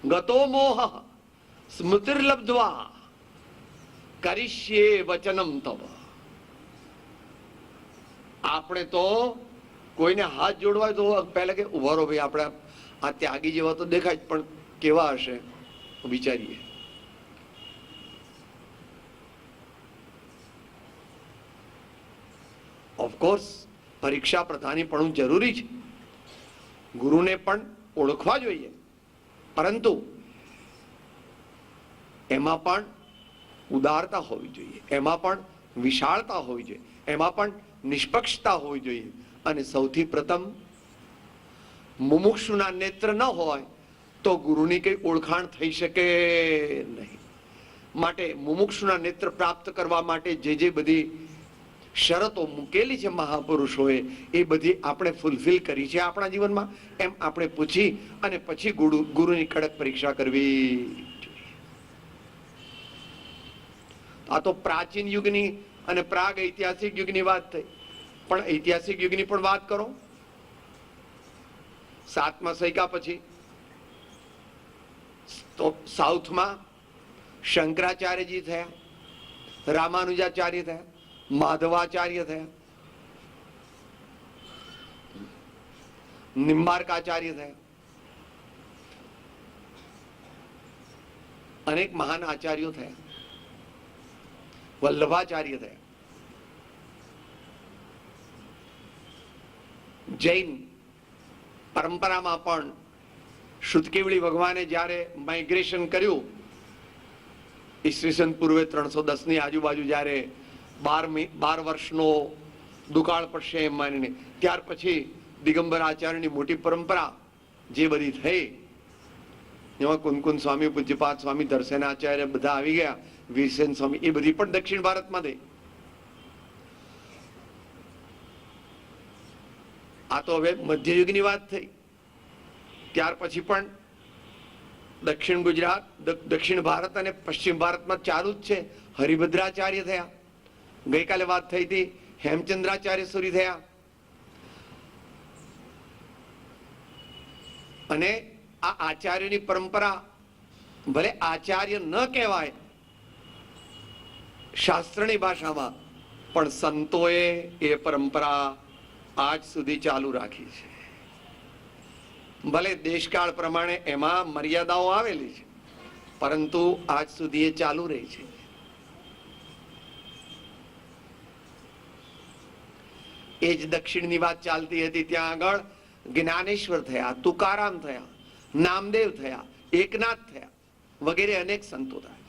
ગતો મોહ સ્મૃતિર્લબ્ધ્વા કરિષ્યે વચનમ તવ. આપણે તો કોઈને હાથ જોડવા તો પહેલા કે ઉભા રહો ભાઈ, આપણે આ ત્યાગી જેવા તો દેખાય પણ કેવા હશે વિચારીએ. ઓફકોર્સ પરીક્ષા પ્રધાની પણ જરૂરી છે, ગુરુને પણ ઓળખવા જોઈએ, પરંતુ એમાં પણ ઉદારતા હોવી જોઈએ, એમાં પણ વિશાળતા હોવી જોઈએ, એમાં પણ નિષ્પક્ષતા હોવી જોઈએ. અને સૌથી પ્રથમ મુમુક્ષુના નેત્ર ન હોય તો ગુરુની કઈ ઓળખાણ થઈ શકે નહીં. માટે મુમુક્ષુના નેત્ર પ્રાપ્ત કરવા માટે જે બધી શરતો મૂકેલી છે મહાપુરુષોએ, એ બધી આપણે ફૂલફિલ કરી છે આપણા જીવનમાં, એમ આપણે પૂછી અને પછી ગુરુની કડક પરીક્ષા કરવી જોઈએ. આ તો પ્રાચીન યુગની અને પ્રાગ ઐતિહાસિક યુગની વાત થઈ, પણ ઐતિહાસિક યુગની પણ વાત કરો. 7મા સૈકા પછી તો સાઉથમાં શંકરાચાર્યજી થયા, રામાનુજાચાર્ય થયા, માધવાચાર્ય થયા, નિમ્બાર્કાચાર્ય થયા, અનેક મહાન આચાર્યો થયા, વલ્લભાચાર્ય થયા. જૈન પરંપરામાં પણ શુદ્ધ કેવળી ભગવાને જ્યારે માઇગ્રેશન કર્યું, ઈસવીસન પૂર્વે 310 ની આજુબાજુ, જ્યારે 12 વર્ષનો દુકાળ પડશે એમ માનીને, ત્યાર પછી દિગંબર આચાર્યની મોટી પરંપરા જે બધી થઈ, એમાં કુનકુન સ્વામી, પૂજ્યપાદ સ્વામી, દર્શન આચાર્ય બધા આવી ગયા, વીરસેન સ્વામી, એ બધી પણ દક્ષિણ ભારતમાં થઈ. આ તો હવે મધ્યયુગની વાત થઈ. ત્યાર પછી પણ દક્ષિણ ગુજરાત, દક્ષિણ ભારત અને પશ્ચિમ ભારતમાં ચાલુ જ છે. હરિભદ્રાચાર્ય થયા, ગઈકાલે વાત થઈ હતી હેમચંદ્રાચાર્ય સૂરી થયા, અને આ આચાર્યની પરંપરા ભલે આચાર્ય ન કહેવાય શાસ્ત્રની ભાષામાં, પણ સંતોએ એ પરંપરા આજ સુધી ચાલુ રાખી છે. ભલે દેશકાળ પ્રમાણે એમાં મર્યાદાઓ આવેલી છે, પરંતુ આજ સુધી એ ચાલુ રહી છે. એ જ દક્ષિણની વાત ચાલતી હતી. ત્યાં આગળ જ્ઞાનેશ્વર થયા, તુકારામ થયા, નામદેવ થયા, એકનાથ થયા વગેરે અનેક સંતો થયા.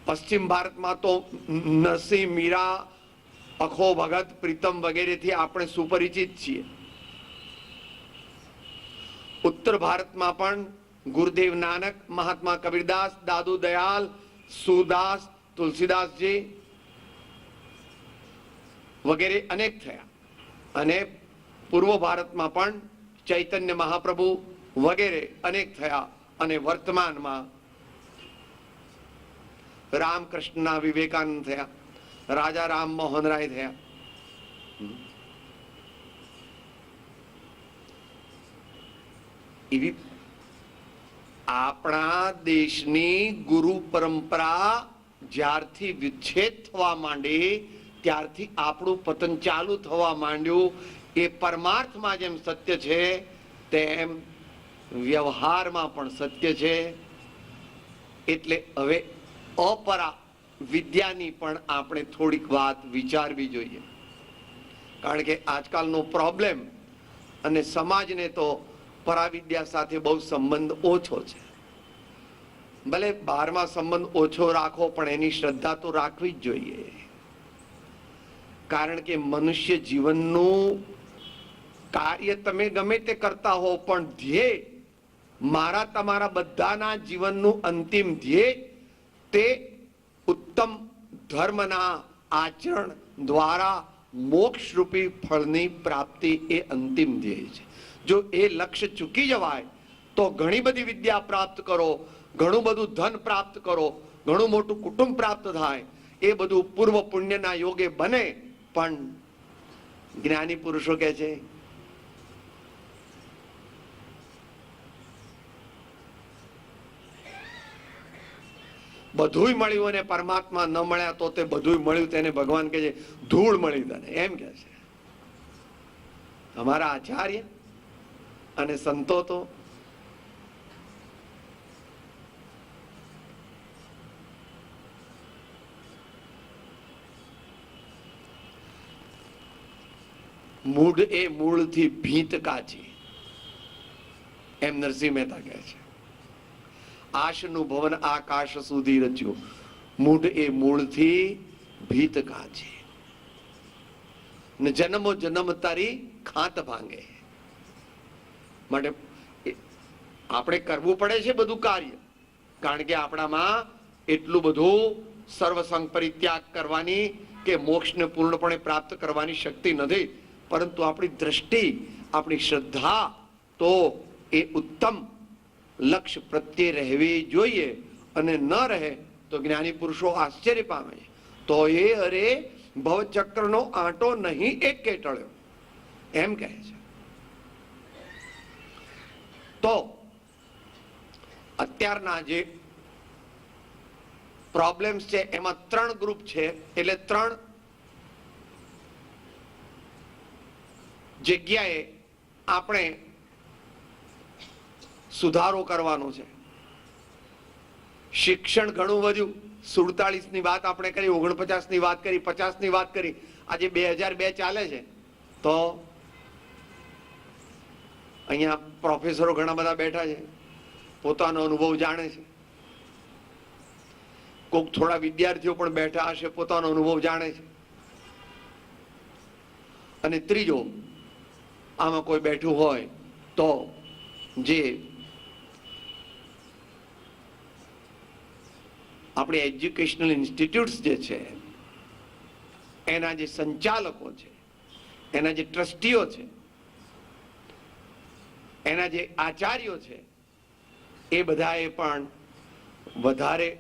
પશ્ચિમ ભારતમાં તો નરસિંહ, મીરા, અખો ભગત, પ્રીતમ વગેરેથી આપણે સુપરિચિત છીએ. ઉત્તર ભારતમાં પણ ગુરુદેવ નાનક, મહાત્મા કબીરદાસ, દાદુ દયાલ, સુદાસ, તુલસીદાસજી વગેરે અનેક થયા. અને પૂર્વ ભારતમાં પણ ચૈતન્ય મહાપ્રભુ વગેરે અનેક થયા. અને વર્તમાનમાં રામકૃષ્ણના વિવેકાનંદ થયા, રાજા રામ મોહન રાય થયા. એવી આપણા દેશની ગુરુ પરંપરા જ્યારથી વિચ્છેદ થવા માંડી ત્યારથી આપણું પતન ચાલુ થવા માંડ્યું. એ પરમાર્થમાં જેમ સત્ય છે તેમ વ્યવહારમાં પણ સત્ય છે. એટલે હવે અપરા વિદ્યાની પણ આપણે થોડીક વાત વિચારવી જોઈએ. કારણ કે આજકાલનો પ્રોબ્લેમ, અને સમાજને તો પરાવિદ્યા સાથે બહુ સંબંધ ઓછો છે. ભલે 12માં સંબંધ ઓછો રાખો, પણ એની શ્રદ્ધા તો રાખવી જ જોઈએ. કારણ કે મનુષ્ય જીવનનું કાર્ય તમે ગમે તે કરતા હો, પણ ધ્યેય, મારા તમારા બધાના જીવનનું અંતિમ ધ્યેય તે ઉત્તમ ધર્મના આચરણ દ્વારા મોક્ષરૂપી ફળની પ્રાપ્તિ એ અંતિમ ધ્યેય છે. જો એ લક્ષ્ય ચૂકી જવાય તો ઘણી બધી વિદ્યા પ્રાપ્ત કરો, ઘણું બધું ધન પ્રાપ્ત કરો, ઘણું મોટું કુટુંબ પ્રાપ્ત થાય, એ બધું પૂર્વ પુણ્યના યોગે બને. પણ જ્ઞાની પુરુષો કહે છે બધુંય મળ્યું અને પરમાત્મા ન મળ્યા તો તે બધુંય મળ્યું તેને ભગવાન કહે છે ધૂળ મળી તને, એમ કહે છે. અમારા આચાર્ય અને સંતો તો મૂઢ એ મૂળથી ભીત કાચી, એમ નરસિંહ મહેતા કહે છે. આશનું ભવન આકાશ સુધી રચ્યું, મૂઢ એ મૂળથી ભીત કાચી, ને જન્મો જન્મ તારી ખાત ભાંગે. માટે આપણે કરવું પડે છે બધું કાર્ય, કારણ કે આપણામાં એટલું બધું સર્વસંગ પરિત્યાગ કરવાની કે મોક્ષને પૂર્ણપણે પ્રાપ્ત કરવાની શક્તિ નથી. પરંતુ આપણી દ્રષ્ટિ, આપણી શ્રદ્ધા તો એ ઉત્તમ લક્ષ્ય પ્રત્યે રહેવી જોઈએ. અને ન રહે તો જ્ઞાની પુરુષો આશ્ચર્ય પામે છે. તો એ અરે ભવચક્રનો આંટો નહીં એક કે ટળ્યો, એમ કહે છે. તો અત્યારના જે પ્રોબ્લેમ્સ છે એમાં 3 ગ્રુપ છે. એટલે 3 જગ્યાએ આપણે સુધારો કરવાનો છે. શિક્ષણ ઘણું વધ્યું. 47 ની વાત આપણે કરી, 49 ની વાત કરી, 50 ની વાત કરી, આજે 2002 ચાલે છે. તો અહીંયા પ્રોફેસરો ઘણા બધા બેઠા છે, પોતાનો અનુભવ જાણે છે. કોઈક થોડા વિદ્યાર્થીઓ પણ બેઠા હશે, પોતાનો અનુભવ જાણે છે. અને ત્રીજો, આમાં કોઈ બેઠું હોય તો જે આપણી એજ્યુકેશનલ ઇન્સ્ટિટ્યૂટ્સ જે છે એના જે સંચાલકો છે એના જે ટ્રસ્ટીઓ છે, એના જે આચાર્યો છે, એ બધાએ પણ વધારે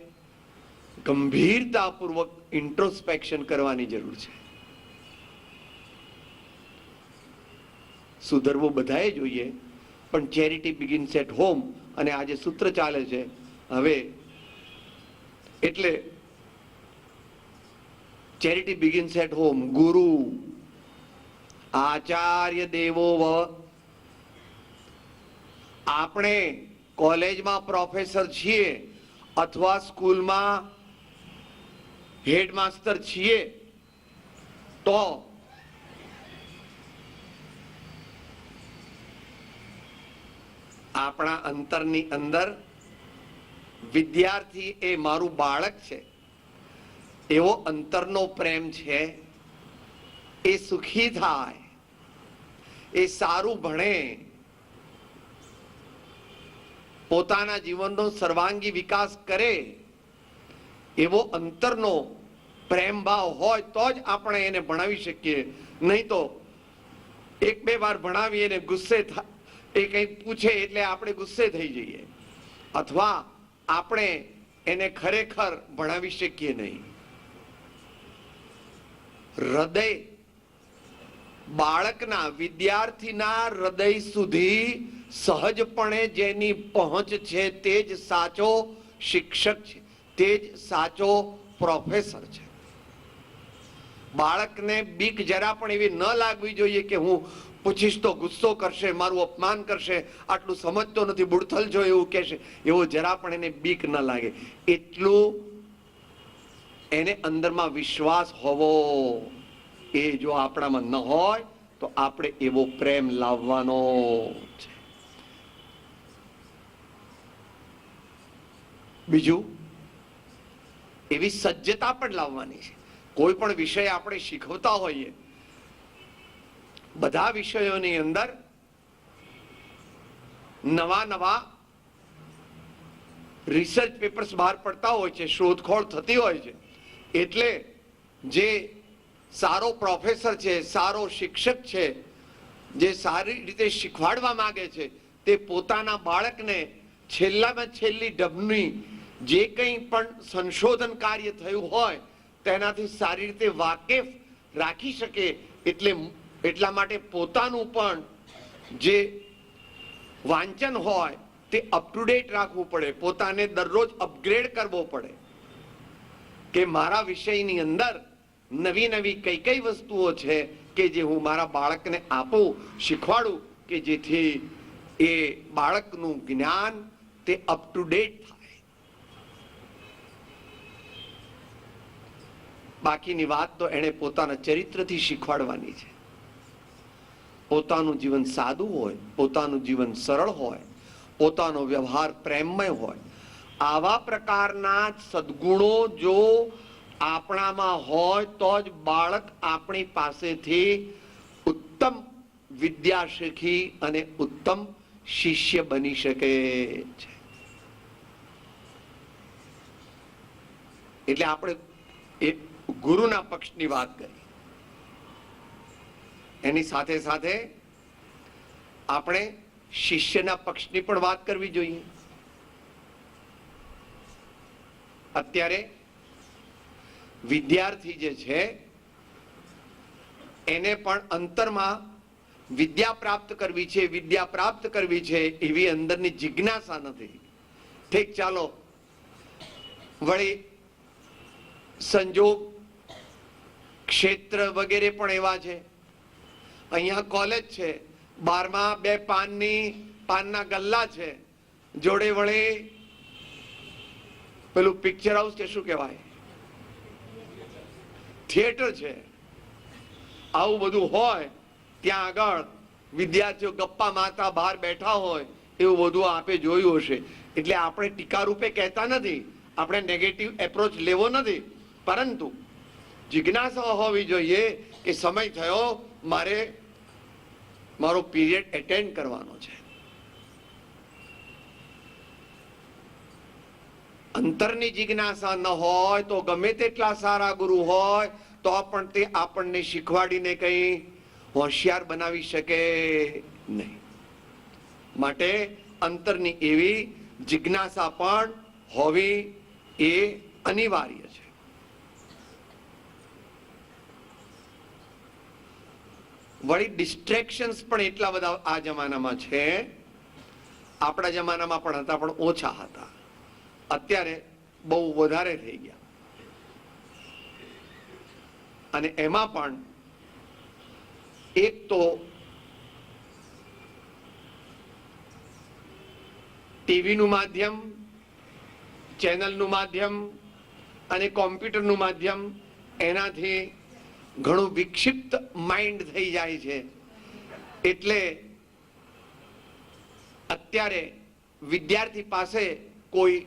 ગંભીરતાપૂર્વક ઇન્ટ્રોસ્પેક્શન કરવાની જરૂર છે. સુધરવું બધાએ જોઈએ, પણ ચેરિટી બિગિન્સ એટ હોમ અને આજે સૂત્ર ચાલે છે હવે, એટલે ચેરિટી બિગિન્સ એટ હોમ. ગુરુ આચાર્ય દેવો ભવ. આપણે કોલેજમાં પ્રોફેસર છીએ અથવા સ્કૂલમાં હેડમાસ્ટર છીએ તો આપણા અંતરની અંદર વિદ્યાર્થી એ મારું બાળક છે એવો અંતરનો પ્રેમ છે. એ સુખી થાય, એ સારું ભણે, પોતાના જીવનનો સર્વાંગી વિકાસ કરે એવો અંતરનો પ્રેમ ભાવ હોય તો જ આપણે એને ભણાવી શકીએ. નહીં તો એક બે વાર ભણાવીએ ને ગુસ્સે એ કંઈક પૂછે એટલે આપણે ગુસ્સે થઈ જઈએ, અથવા આપણે એને ખરેખર ભણાવી શકીએ નહીં. હૃદય બાળકના, વિદ્યાર્થીના હૃદય સુધી સહજપણે જેની પહોંચ છે તે જ સાચો શિક્ષક છે, તે જ સાચો પ્રોફેસર છે. બાળકને બીક જરા પણ એવી ન લાગવી જોઈએ કે હું પૂછીશ તો ગુસ્સો કરશે, મારું અપમાન કરશે, આટલું સમજતો નથી, બુડથલ જો એવું કહેશે, એવો જરા પણ એને બીક ન લાગે. એટલું એને અંદરમાં વિશ્વાસ હોવો. એ જો આપણામાં ન હોય તો આપણે એવો પ્રેમ લાવવાનો છે. બીજું, એવી સજ્જતા પણ લાવવાની છે. કોઈ પણ વિષય આપણે શીખવતા હોઈએ, બધા વિષયોની અંદર નવા નવા રિસર્ચ પેપર્સ બહાર પડતા હોય છે, શોધખોળ થતી હોય છે. એટલે જે સારો પ્રોફેસર છે, સારો શિક્ષક છે, જે સારી રીતે શીખવાડવા માંગે છે, તે પોતાના બાળકને છેલ્લામાં છેલ્લી ઢબની જે કંઈ પણ સંશોધન કાર્ય થયું હોય તેનાથી સારી રીતે વાકેફ રાખી શકે. એટલા માટે પોતાનું પણ જે વાંચન હોય તે અપ ટુ ડેટ રાખવું પડે, પોતાને દરરોજ અપગ્રેડ કરવો પડે કે મારા વિષયની અંદર નવી નવી કઈ કઈ વસ્તુઓ છે કે જે હું મારા બાળકને આપું, શીખવાડું, કે જેથી એ બાળકનું જ્ઞાન તે અપ ટુ ડેટ થાય. બાકીની વાત તો એને પોતાના ચરિત્રથી શીખવાડવાની છે. પોતાનું જીવન સાદું હોય, પોતાનું જીવન સરળ હોય, પોતાનો વ્યવહાર પ્રેમમય હોય, આવા પ્રકારના સદગુણો જો આપણામાં હોય તો જ બાળક આપણી પાસેથી ઉત્તમ વિદ્યા શીખી અને ઉત્તમ શિષ્ય બની શકે છે. એટલે આપણે એ ગુરુના પક્ષની વાત કરી, એની સાથે સાથે આપણે શિષ્યના પક્ષની પણ વાત કરવી જોઈએ. અત્યારે વિદ્યાર્થી જે છે એને પણ અંતરમાં વિદ્યા પ્રાપ્ત કરવી છે, વિદ્યા પ્રાપ્ત કરવી છે એવી અંદરની જિજ્ઞાસા નથી. ઠીક, ચાલો વળી સંજોગ, ક્ષેત્ર વગેરે પણ એવા છે. અહીંયા કોલેજ છે, બારમાં બે પાનના ગલ્લા છે, જોડે વળી પેલું પિક્ચર હાઉસ કે શું કહેવાય, થિયેટર છે. આવું બધું હોય ત્યાં આગળ વિદ્યાર્થીઓ ગપ્પા મારતા બહાર બેઠા હોય એવું બધું આપે જોયું હશે. એટલે આપણે ટીકા રૂપે કહેતા નથી, આપણે નેગેટિવ એપ્રોચ લેવો નથી, પરંતુ જિજ્ઞાસા હોવી જોઈએ કે સમય થયો, મારે મારો પીરિયડ એટેન્ડ કરવાનો છે. અંતરની જિજ્ઞાસા ન હોય તો ગમે તેટલા સારા ગુરુ હોય તો પણ તે આપણને શીખવાડીને કઈ હોશિયાર બનાવી શકે નહીં. માટે અંતરની એવી જિજ્ઞાસા પણ હોવી એ અનિવાર્ય છે. વળી ડિસ્ટ્રેક્શન્સ પણ એટલા બધા આ જમાનામાં છે. આપણા જમાનામાં પણ હતા, પણ ઓછા હતા. અત્યારે બહુ વધારે થઈ ગયા. અને એમાં પણ એક તો ટીવીનું માધ્યમ, ચેનલનું માધ્યમ અને કોમ્પ્યુટરનું માધ્યમ, એનાથી ઘણું વિક્ષિપ્ત માઇન્ડ થઈ જાય છે. એટલે અત્યારે વિદ્યાર્થી પાસે કોઈ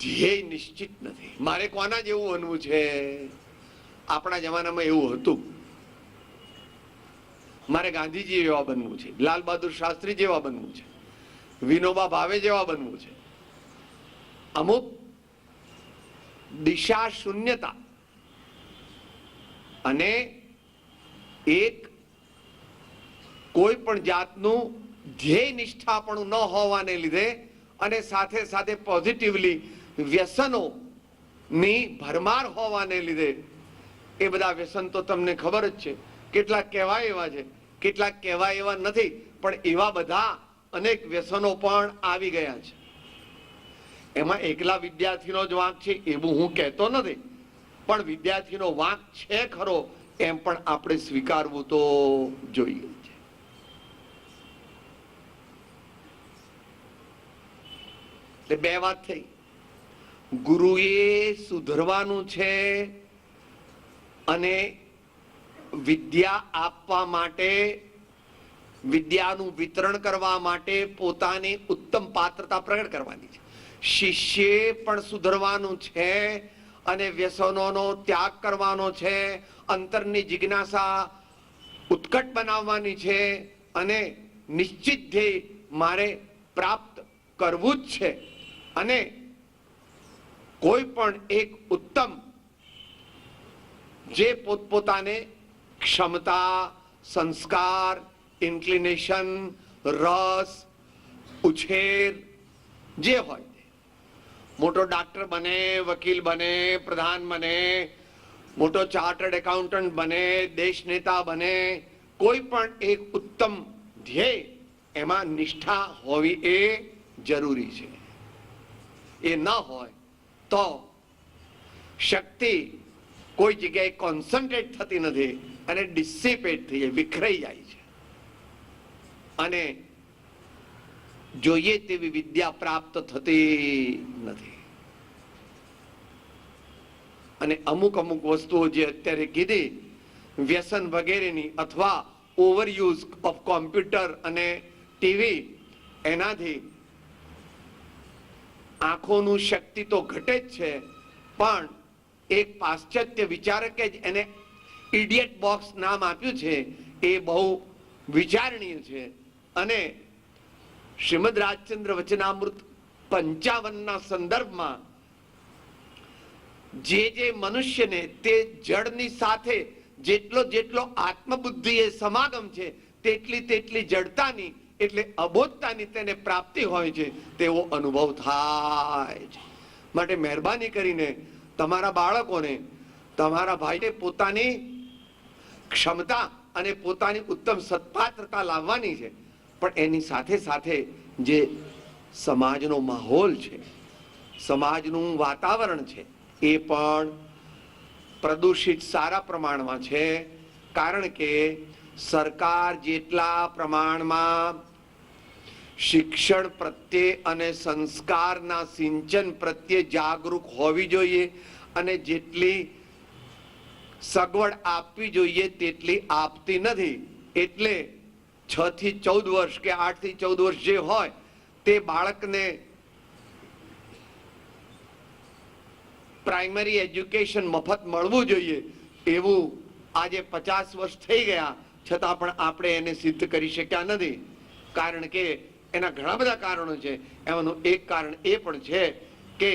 ધ્યેય નિશ્ચિત નથી. મારે કોના જેવું બનવું છે? આપણા જમાનામાં એવું હતું, મારે ગાંધીજી જેવા બનવું છે, લાલ બહાદુર શાસ્ત્રી જેવા બનવું છે, વિનોબા ભાવે જેવા બનવું છે. અમુક દિશા શૂન્યતા અને એક કોઈ પણ જાતનું ધ્યેય નિષ્ઠાપણું ન હોવાને લીધે અને સાથે સાથે પોઝિટિવલી વ્યસનોની ભરમાર હોવાને લીધે એ બધા વ્યસન તો તમને ખબર જ છે. કેટલાક કહેવાય એવા છે, કેટલાક કહેવાય એવા નથી, પણ એવા બધા અનેક વ્યસનો પણ આવી ગયા છે. એમાં એકલા વિદ્યાર્થીનો જ વાંક છે એવું હું કહેતો નથી, પણ વિદ્યાર્થીનો વાંક છે ખરો એમ પણ આપણે સ્વીકારવું તો જોઈએ. એટલે બે વાત થઈ. ગુરુએ સુધરવાનું છે અને વિદ્યા આપવા માટે, વિદ્યાનું વિતરણ કરવા માટે પોતાની ઉત્તમ પાત્રતા પ્રગટ કરવાની છે. શિષ્યે પણ સુધરવાનું છે અને વ્યસનોનો ત્યાગ કરવાનો છે, અંતરની જિજ્ઞાસા ઉત્કટ બનાવવાની છે અને નિશ્ચિત ધ્યેય મારે પ્રાપ્ત કરવું જ છે. અને કોઈ પણ એક ઉત્તમ જે પોતપોતાને ક્ષમતા, સંસ્કાર, ઇન્ક્લિનેશન, રસ, ઉછેર જે હોય, મોટો ડોક્ટર બને, વકીલ બને, પ્રધાન બને, મોટો ચાર્ટર્ડ એકાઉન્ટન્ટ બને, દેશ નેતા બને, કોઈ પણ એક ઉત્તમ ધ્યેય, એમાં નિષ્ઠા હોવી એ જરૂરી છે. એ ન હોય તો શક્તિ કોઈ જગ્યાએ કોન્સન્ટ્રેટ થતી નથી અને ડિસિપેટ થઈ જાય, વિખરાઈ જાય છે અને જોઈએ તેવી વિદ્યા પ્રાપ્ત થતી નથી. અને અમુક અમુક વસ્તુઓ જે અત્યારે કીધી વ્યસન વગેરેની, અથવા ઓવરયુઝ ઓફ કોમ્પ્યુટર અને ટીવી, એનાથી આંખોનું શક્તિ તો ઘટે જ છે, પણ એક પાશ્ચાત્ય વિચારકે જ એને ઇડિયટ બોક્સ નામ આપ્યું છે, એ બહુ વિચારણીય છે. અને શ્રીમદ રાજચંદ્ર વચનામૃત 55ના સંદર્ભમાં જે મનુષ્યને તે જડની સાથે જેટલો જેટલો આત્મબુદ્ધિ એ સમાગમ છે, તેટલી જડતાની એટલે અબોધતાની તેને પ્રાપ્તિ હોય છે, તેવો અનુભવ થાય છે. માટે મહેરબાની કરીને તમારા બાળકોને, તમારા ભાઈને પોતાની ક્ષમતા અને પોતાની ઉત્તમ સત્પાત્રતા લાવવાની છે, પણ એની સાથે સાથે જે સમાજનો માહોલ છે, સમાજનું વાતાવરણ છે, એ પણ પ્રદૂષિત સારા પ્રમાણમાં છે. કારણ કે સરકાર જેટલા પ્રમાણમાં શિક્ષણ પ્રત્યે અને સંસ્કારના સિંચન પ્રત્યે જાગૃત હોવી જોઈએ અને જેટલી સગવડ આપવી જોઈએ તેટલી આપતી નથી. એટલે 6 થી 14 વર્ષ કે 8 થી 14 વર્ષ જે હોય તે બાળકને પ્રાઇમરી એજ્યુકેશન મફત મળવું જોઈએ, એવું આજે 50 વર્ષ થઈ ગયા છતાં પણ આપણે એને સિદ્ધ કરી શક્યા નથી. કારણ કે એના ઘણા બધા કારણો છે. એમાંનું એક કારણ એ પણ છે કે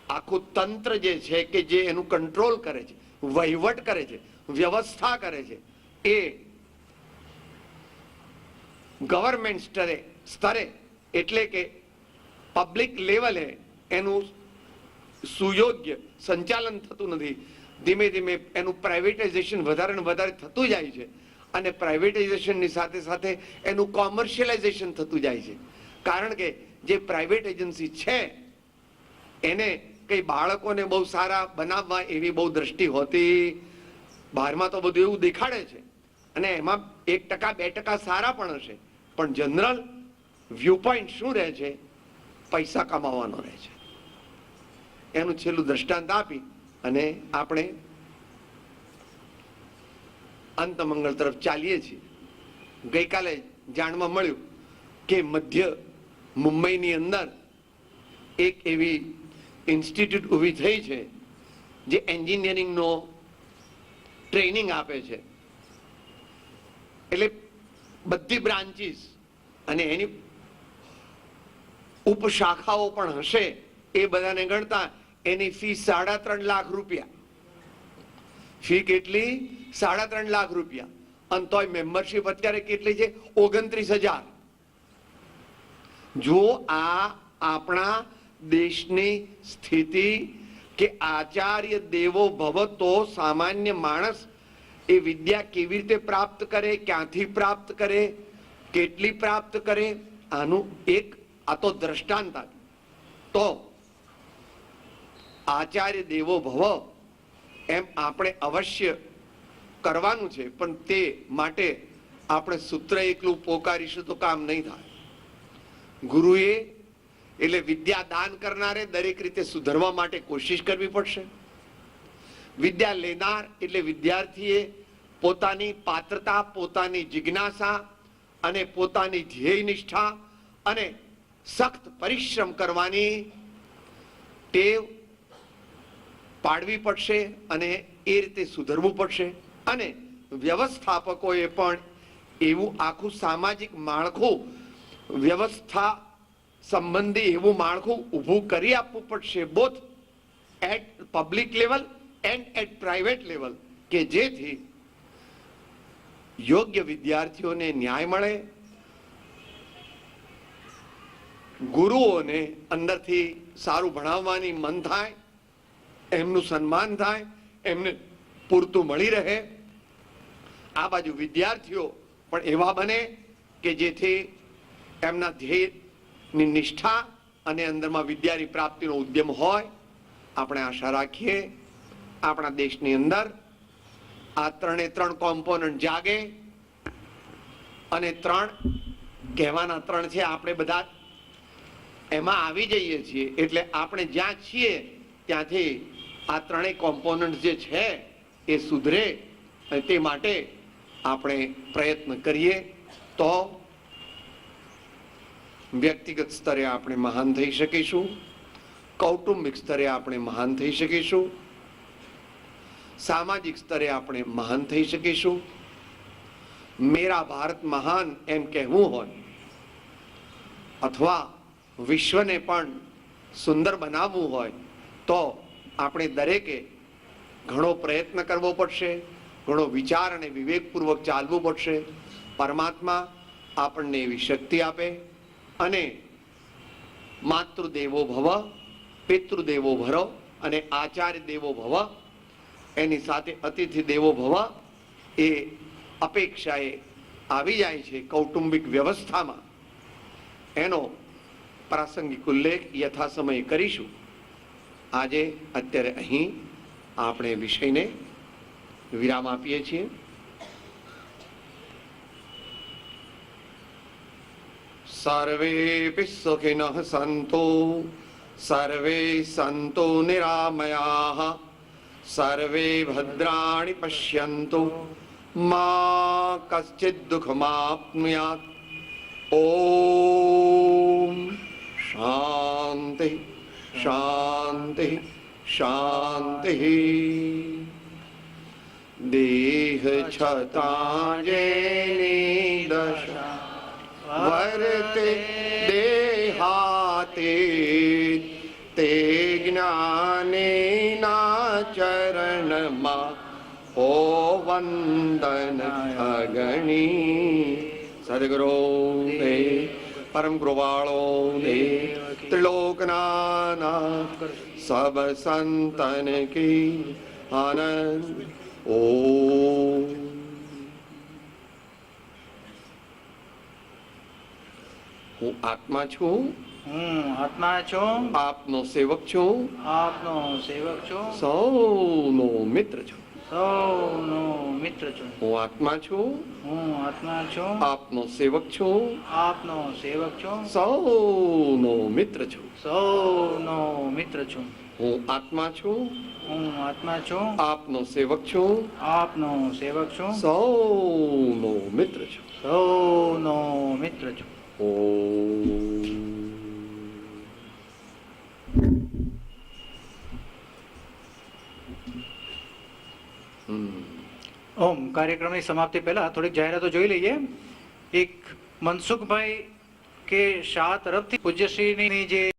આખું તંત્ર જે છે કે જે એનું કંટ્રોલ કરે છે, વહીવટ કરે છે, વ્યવસ્થા કરે છે, એ ગવર્મેન્ટ સ્તરે એટલે કે પબ્લિક લેવલે એનું સુયોગ્ય સંચાલન થતું નથી. ધીમે ધીમે એનું પ્રાઇવેટાઇઝેશન વધારે ને વધારે થતું જાય છે અને પ્રાઇવેટાઇઝેશનની સાથે સાથે એનું કોમર્શિયલાઇઝેશન થતું જાય છે. કારણ કે જે પ્રાઇવેટ એજન્સી છે એને કઈ બાળકોને બહુ સારા બનાવવા એવી બહુ દ્રષ્ટિ હોતી, બહારમાં તો બધું એવું દેખાડે છે અને એમાં 1% 2% સારા પણ હશે, પણ જનરલ વ્યૂ પોઈન્ટ શું રહે છે? પૈસા કમાવાનો રહે છે. એનું છેલ્લું દ્રષ્ટાંત આપી અને આપણે અંતમંગળ તરફ ચાલીએ છીએ. ગઈકાલે જાણવા મળ્યું કે મધ્ય મુંબઈની અંદર એક એવી ઇન્સ્ટિટ્યૂટ ઊભી થઈ છે જે એન્જિનિયરિંગનો ટ્રેનિંગ આપે છે. એટલે બધી બ્રાન્ચીસ અને એની ઉપશાખાઓ પણ હશે, એ બધાને ગણતા એની ફી 3.5 લાખ રૂપિયા. ફી કેટલી? 3.5 લાખ રૂપિયા. અને તોય મેમ્બરશીપ અત્યારે કેટલી છે? 29,000. જો આ આપણા દેશની સ્થિતિ કે આચાર્ય દેવો ભવ, તો સામાન્ય માણસ એ વિદ્યા કેવી રીતે પ્રાપ્ત કરે, ક્યાંથી પ્રાપ્ત કરે, કેટલી પ્રાપ્ત કરે, આનું એક આ તો દ્રષ્ટાંત. તો આચાર્ય દેવો ભવ એમ આપણે અવશ્ય કરવાનું છે, પણ તે માટે આપણે સૂત્ર એકલું પોકારીશું તો કામ નહીં થાય. ગુરુએ એટલે વિદ્યા દાન કરનારે દરેક રીતે સુધરવા માટે કોશિશ કરવી પડશે. વિદ્યા લેનાર એટલે વિદ્યાર્થીએ પોતાની પાત્રતા, પોતાની જિજ્ઞાસા અને પોતાની ધ્યેય નિષ્ઠા અને સખત પરિશ્રમ કરવાની ટેવ પાડવી પડશે અને એ રીતે સુધરવું પડશે. અને વ્યવસ્થાપકોએ પણ એવું આખું સામાજિક માળખું, વ્યવસ્થા સંબંધી એવું માળખું ઊભું કરી આપવું પડશે, both at public level and at private level, કે જેથી યોગ્ય વિદ્યાર્થીઓને ન્યાય મળે, ગુરુઓને અંદરથી સારું ભણાવવાની મન થાય, એમનું સન્માન થાય, એમને પૂરતું મળી રહે. આ બાજુ વિદ્યાર્થીઓ પણ એવા બને કે જેથી એમના ધ્યેયની નિષ્ઠા અને અંદરમાં વિદ્યાની પ્રાપ્તિનો ઉદ્યમ હોય. આપણે આશા રાખીએ આપણા દેશની અંદર આ 3 કોમ્પોનન્ટ જાગે અને 3 કહેવાના 3 છે, આપણે બધા એમાં આવી જઈએ છીએ. એટલે આપણે જ્યાં છીએ ત્યાંથી આ 3 કોમ્પોનન્ટ જે છે એ સુધરે અને તે માટે આપણે પ્રયત્ન કરીએ તો વ્યક્તિગત સ્તરે આપણે મહાન થઈ શકીશું, કૌટુંબિક સ્તરે આપણે મહાન થઈ શકીશું, સામાજિક સ્તરે આપણે મહાન થઈ શકીશું. મેરા ભારત મહાન એમ કહેવું હોય અથવા વિશ્વને પણ સુંદર બનાવવું હોય તો આપણે દરેકે ઘણો પ્રયત્ન કરવો પડશે, ઘણો વિચાર અને વિવેકપૂર્વક ચાલવું પડશે. પરમાત્મા આપણને એવી શક્તિ આપે અને માતૃદેવો ભવ, પિતૃદેવો ભરો અને આચાર્ય દેવો ભવ, એની સાથે અતિથિ દેવો ભવ એ અપેક્ષાએ આવી જાય છે કૌટુંબિક વ્યવસ્થામાં. એનો પ્રાસંગિક ઉલ્લેખ યથાસમયે કરીશું. આજે અત્યારે અહીં આપણે વિષયને વિરામ આપીએ છીએ. સર્વેપી સુખિનઃ સંતો, સર્વે સંતો નિરામયાઃ, સર્વે ભદ્રાણિ પશ્યન્તુ, મા કશ્ચિદ દુઃખમાપ્નુયાત. ઓમ શાંતિ શાંતિ શાંતિ. દેહ છતાં જેની દશા વર્તે દેહાતે, તે જ્ઞાનીના ચરણમાં હો વંદન અગણી. સદગુરુ દેવ પરમ કૃપાળો દેવ ત્રિલોકના સબ સંતન કી આનંદ. ઓમ. હું આત્મા છું, હું આત્મા છું, આપનો સેવક છું, આપનો સેવક છું, સૌનો મિત્ર છું. સૌનો મિત્ર છું. હું આત્મા છું, હું આત્મા છું, આપનો સેવક છું, આપનો સેવક છું, સૌનો મિત્ર છું. સૌનો મિત્ર છું. હું આત્મા છું, હું આત્મા છું, આપનો સેવક છું, આપનો સેવક છું, સૌનો મિત્ર છું. સૌનો મિત્ર છું. ઓમ. કાર્યક્રમની સમાપ્તિ પહેલા થોડીક જાહેરાતો જોઈ લઈએ. એક મનસુખભાઈ કે શાહ તરફથી પૂજ્યશ્રીની જે